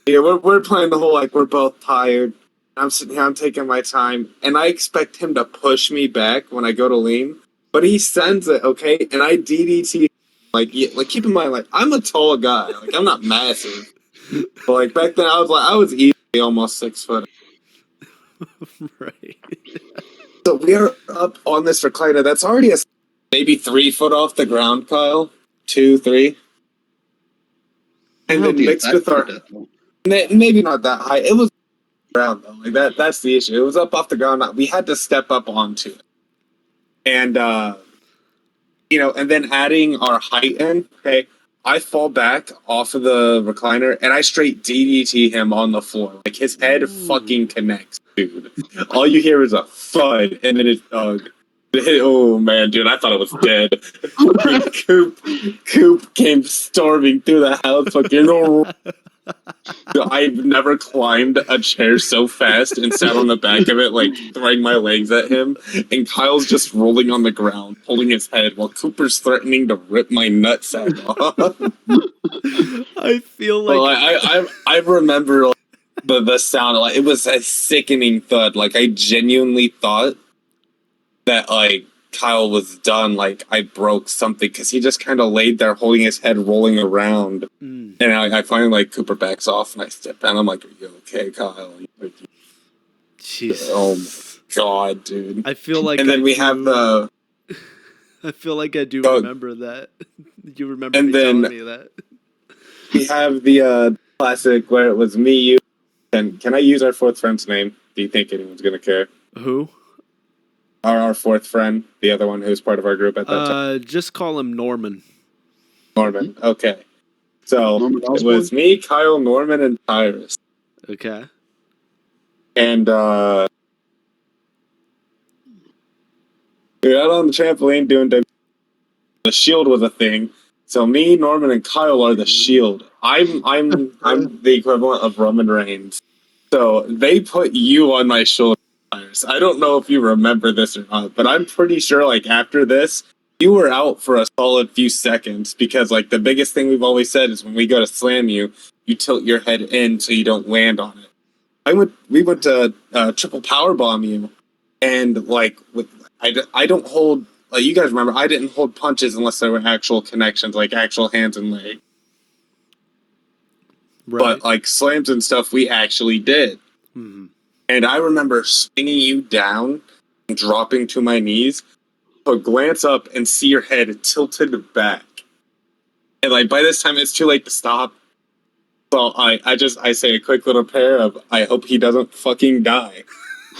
[SPEAKER 1] Yeah, we're playing the whole, like, we're both tired. I'm sitting here, I'm taking my time, and I expect him to push me back when I go to lean, but he sends it, okay? And I DDT, like keep in mind, like, I'm a tall guy, like, I'm not massive. But, like, back then, I was easily almost 6 foot.
[SPEAKER 3] Right.
[SPEAKER 1] So we are up on this recliner that's already maybe 3 foot off the ground, Kyle. 2, 3. And then mixed with our... Maybe not that high. It was ground though. Like that's the issue. It was up off the ground. We had to step up onto it. And and then adding our height in, okay, I fall back off of the recliner and I straight DDT him on the floor. Like his head fucking connects, dude. All you hear is a thud and then it's oh man, dude, I thought it was dead. Coop came storming through the house fucking I've never climbed a chair so fast and sat on the back of it, like throwing my legs at him. And Kyle's just rolling on the ground, holding his head, while Cooper's threatening to rip my nutsack off.
[SPEAKER 3] I feel like
[SPEAKER 1] I remember the sound. Like it was a sickening thud. Like I genuinely thought that like Kyle was done. Like I broke something because he just kind of laid there holding his head, rolling around. And I finally like Cooper backs off and I step down. I'm like, "Are you okay, Kyle?"
[SPEAKER 3] Jesus.
[SPEAKER 1] Oh my god, dude!
[SPEAKER 3] I feel like,
[SPEAKER 1] and then we have the.
[SPEAKER 3] I feel like I do remember that. You remember me telling me that.
[SPEAKER 1] We have the classic where it was me, you, and can I use our fourth friend's name? Do you think anyone's gonna care?
[SPEAKER 3] Who?
[SPEAKER 1] Our fourth friend, the other one who's part of our group at that time.
[SPEAKER 3] Just call him Norman.
[SPEAKER 1] Norman. Okay. So it was me, Kyle, Norman, and Tyrus.
[SPEAKER 3] Okay.
[SPEAKER 1] And we were out on the trampoline doing the shield was a thing. So me, Norman, and Kyle are the shield. I'm the equivalent of Roman Reigns. So they put you on my shoulders. I don't know if you remember this or not, but I'm pretty sure like after this, you were out for a solid few seconds because like the biggest thing we've always said is when we go to slam you, you tilt your head in so you don't land on it. We went to triple power bomb you, and like I don't hold. Like you guys remember, I didn't hold punches unless there were actual connections, like actual hands and legs.
[SPEAKER 3] Right.
[SPEAKER 1] But like slams and stuff, we actually did.
[SPEAKER 3] Mm-hmm.
[SPEAKER 1] And I remember swinging you down and dropping to my knees, but glance up and see your head tilted back. And like by this time, it's too late to stop. So I say a quick little prayer of I hope he doesn't fucking die.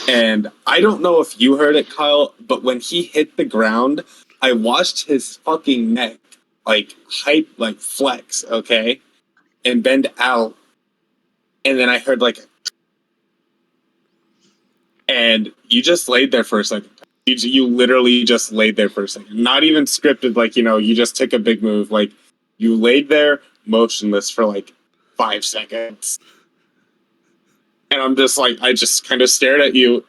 [SPEAKER 1] And I don't know if you heard it, Kyle, but when he hit the ground, I watched his fucking neck like flex, okay, and bend out. And then I heard like, and you just laid there for a second. You literally just laid there for a second. Not even scripted, like, you just took a big move. Like, you laid there motionless for like 5 seconds. And I'm just like, I just kind of stared at you.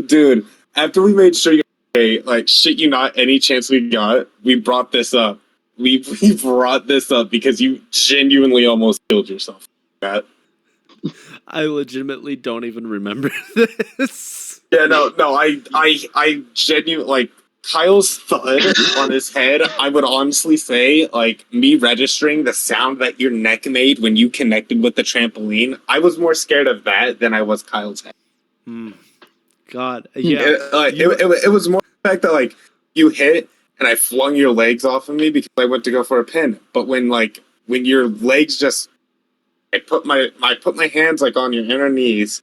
[SPEAKER 1] Dude, after we made sure you were okay, like, shit you not, any chance we got, we brought this up. We brought this up because you genuinely almost killed yourself. That.
[SPEAKER 3] I legitimately don't even remember this.
[SPEAKER 1] Yeah, no, I genuinely, like, Kyle's thud on his head, I would honestly say, like, me registering the sound that your neck made when you connected with the trampoline, I was more scared of that than I was Kyle's head.
[SPEAKER 3] God, yeah.
[SPEAKER 1] It was more the fact that, like, you hit and I flung your legs off of me because I went to go for a pin. But when your legs just, I put my hands, like, on your inner knees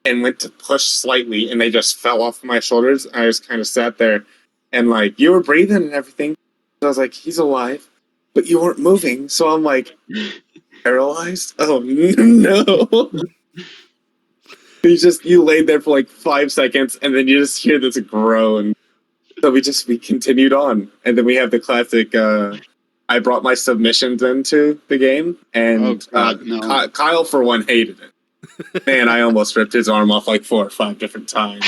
[SPEAKER 1] and went to push slightly, and they just fell off my shoulders. I just kind of sat there, and like you were breathing and everything. So I was like, "He's alive," but you weren't moving. So I'm like, paralyzed. Oh no! You laid there for like 5 seconds, and then you just hear this groan. So we continued on, and then we have the classic. I brought my submissions into the game, and
[SPEAKER 2] no.
[SPEAKER 1] Kyle for one hated it. Man, I almost ripped his arm off like 4 or 5 different times.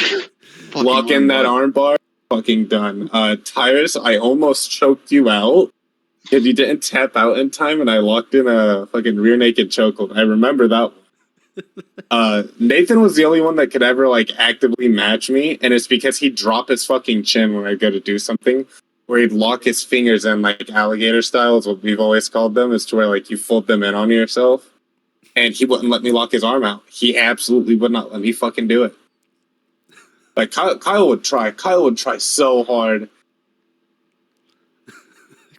[SPEAKER 1] Lock in that arm bar, fucking done. Tyrus, I almost choked you out because you didn't tap out in time, and I locked in a fucking rear naked chokehold. I remember that one. Nathan was the only one that could ever like actively match me, and it's because he'd drop his fucking chin when I go to do something, where he'd lock his fingers in like alligator style, is what we've always called them, is to where like you fold them in on yourself. And he wouldn't let me lock his arm out. He absolutely would not let me fucking do it. Like, Kyle would try. Kyle would try so hard.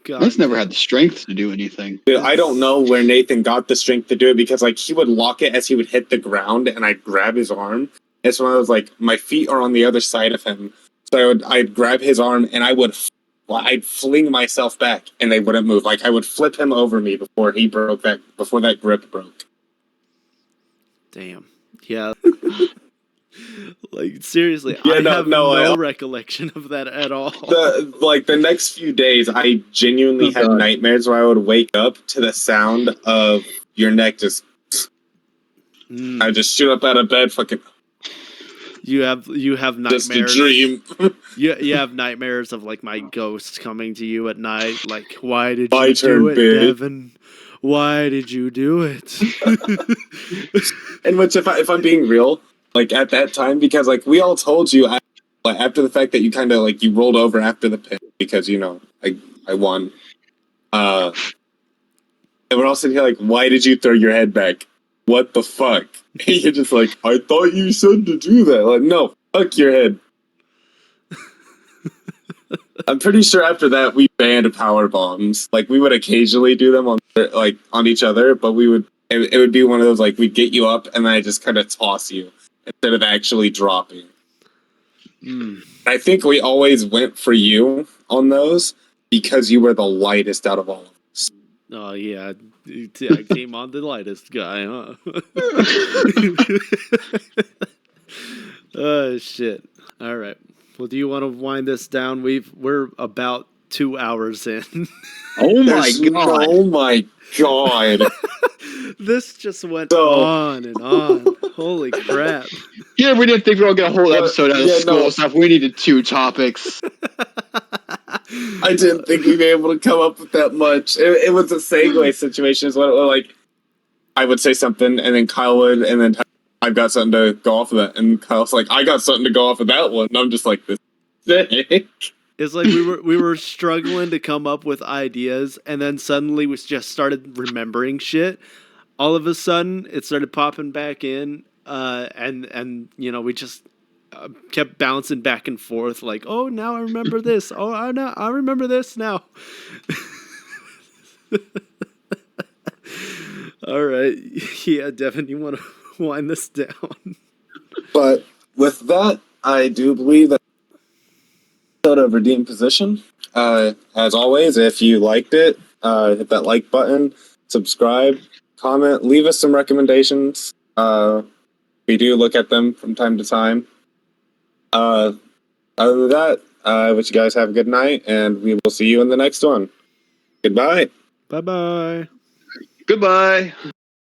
[SPEAKER 2] God. He's never had the strength to do anything.
[SPEAKER 1] Dude, I don't know where Nathan got the strength to do it because, like, he would lock it as he would hit the ground, and I'd grab his arm. And so I was like, my feet are on the other side of him. So I'd grab his arm, and I'd fling myself back, and they wouldn't move. Like, I would flip him over me before that grip broke.
[SPEAKER 3] Damn. Yeah. Like, seriously, I have no recollection of that at all.
[SPEAKER 1] The next few days, I genuinely had nightmares where I would wake up to the sound of your neck just... I just shoot up out of bed, fucking...
[SPEAKER 3] You have nightmares.
[SPEAKER 1] Just a dream.
[SPEAKER 3] you have nightmares of, like, my ghost coming to you at night. Like, why did you do it, Devin? Why did you do it?
[SPEAKER 1] And which, if I'm being real, like at that time, because like we all told you after the fact that you kind of like you rolled over after the pin because I won. And we're all sitting here like, why did you throw your head back? What the fuck? And you're just like, I thought you said to do that. Like, no, fuck your head. I'm pretty sure after that we banned power bombs. Like we would occasionally do them on each other, but it would be one of those like we'd get you up and then I just kind of toss you instead of actually dropping. I think we always went for you on those because you were the lightest out of all of us.
[SPEAKER 3] Oh yeah, I came on the lightest guy, huh? Oh shit! All right. Well, do you want to wind this down? We're about 2 hours in.
[SPEAKER 2] Oh my
[SPEAKER 1] There's
[SPEAKER 2] god!
[SPEAKER 1] Oh my god!
[SPEAKER 3] This just went
[SPEAKER 1] So-
[SPEAKER 3] on and on. Holy crap.
[SPEAKER 2] Yeah, we didn't think we were gonna get a whole
[SPEAKER 1] What?
[SPEAKER 2] episode out of
[SPEAKER 1] Yeah,
[SPEAKER 2] school
[SPEAKER 1] no.
[SPEAKER 2] stuff. We needed 2 topics.
[SPEAKER 1] I didn't think we'd be able to come up with that much. It was a segue situation. Is what it was like. I would say something, and then Kyle would, and then I've got something to go off of that, and Kyle's like, I got something to go off of that one. And I'm just like, this.
[SPEAKER 3] It's like we were struggling to come up with ideas, and then suddenly we just started remembering shit. All of a sudden, it started popping back in, and you know, we just kept bouncing back and forth. Like, oh, now I remember this. Oh, I remember this now. All right, yeah, Devin, you want to wind this down?
[SPEAKER 1] But with that, I do believe that episode of Redeem Position. As always, if you liked it, hit that like button, subscribe, comment, leave us some recommendations. We do look at them from time to time. Other than that, I wish you guys have a good night, and we will see you in the next one. Goodbye.
[SPEAKER 3] Bye bye.
[SPEAKER 2] Goodbye.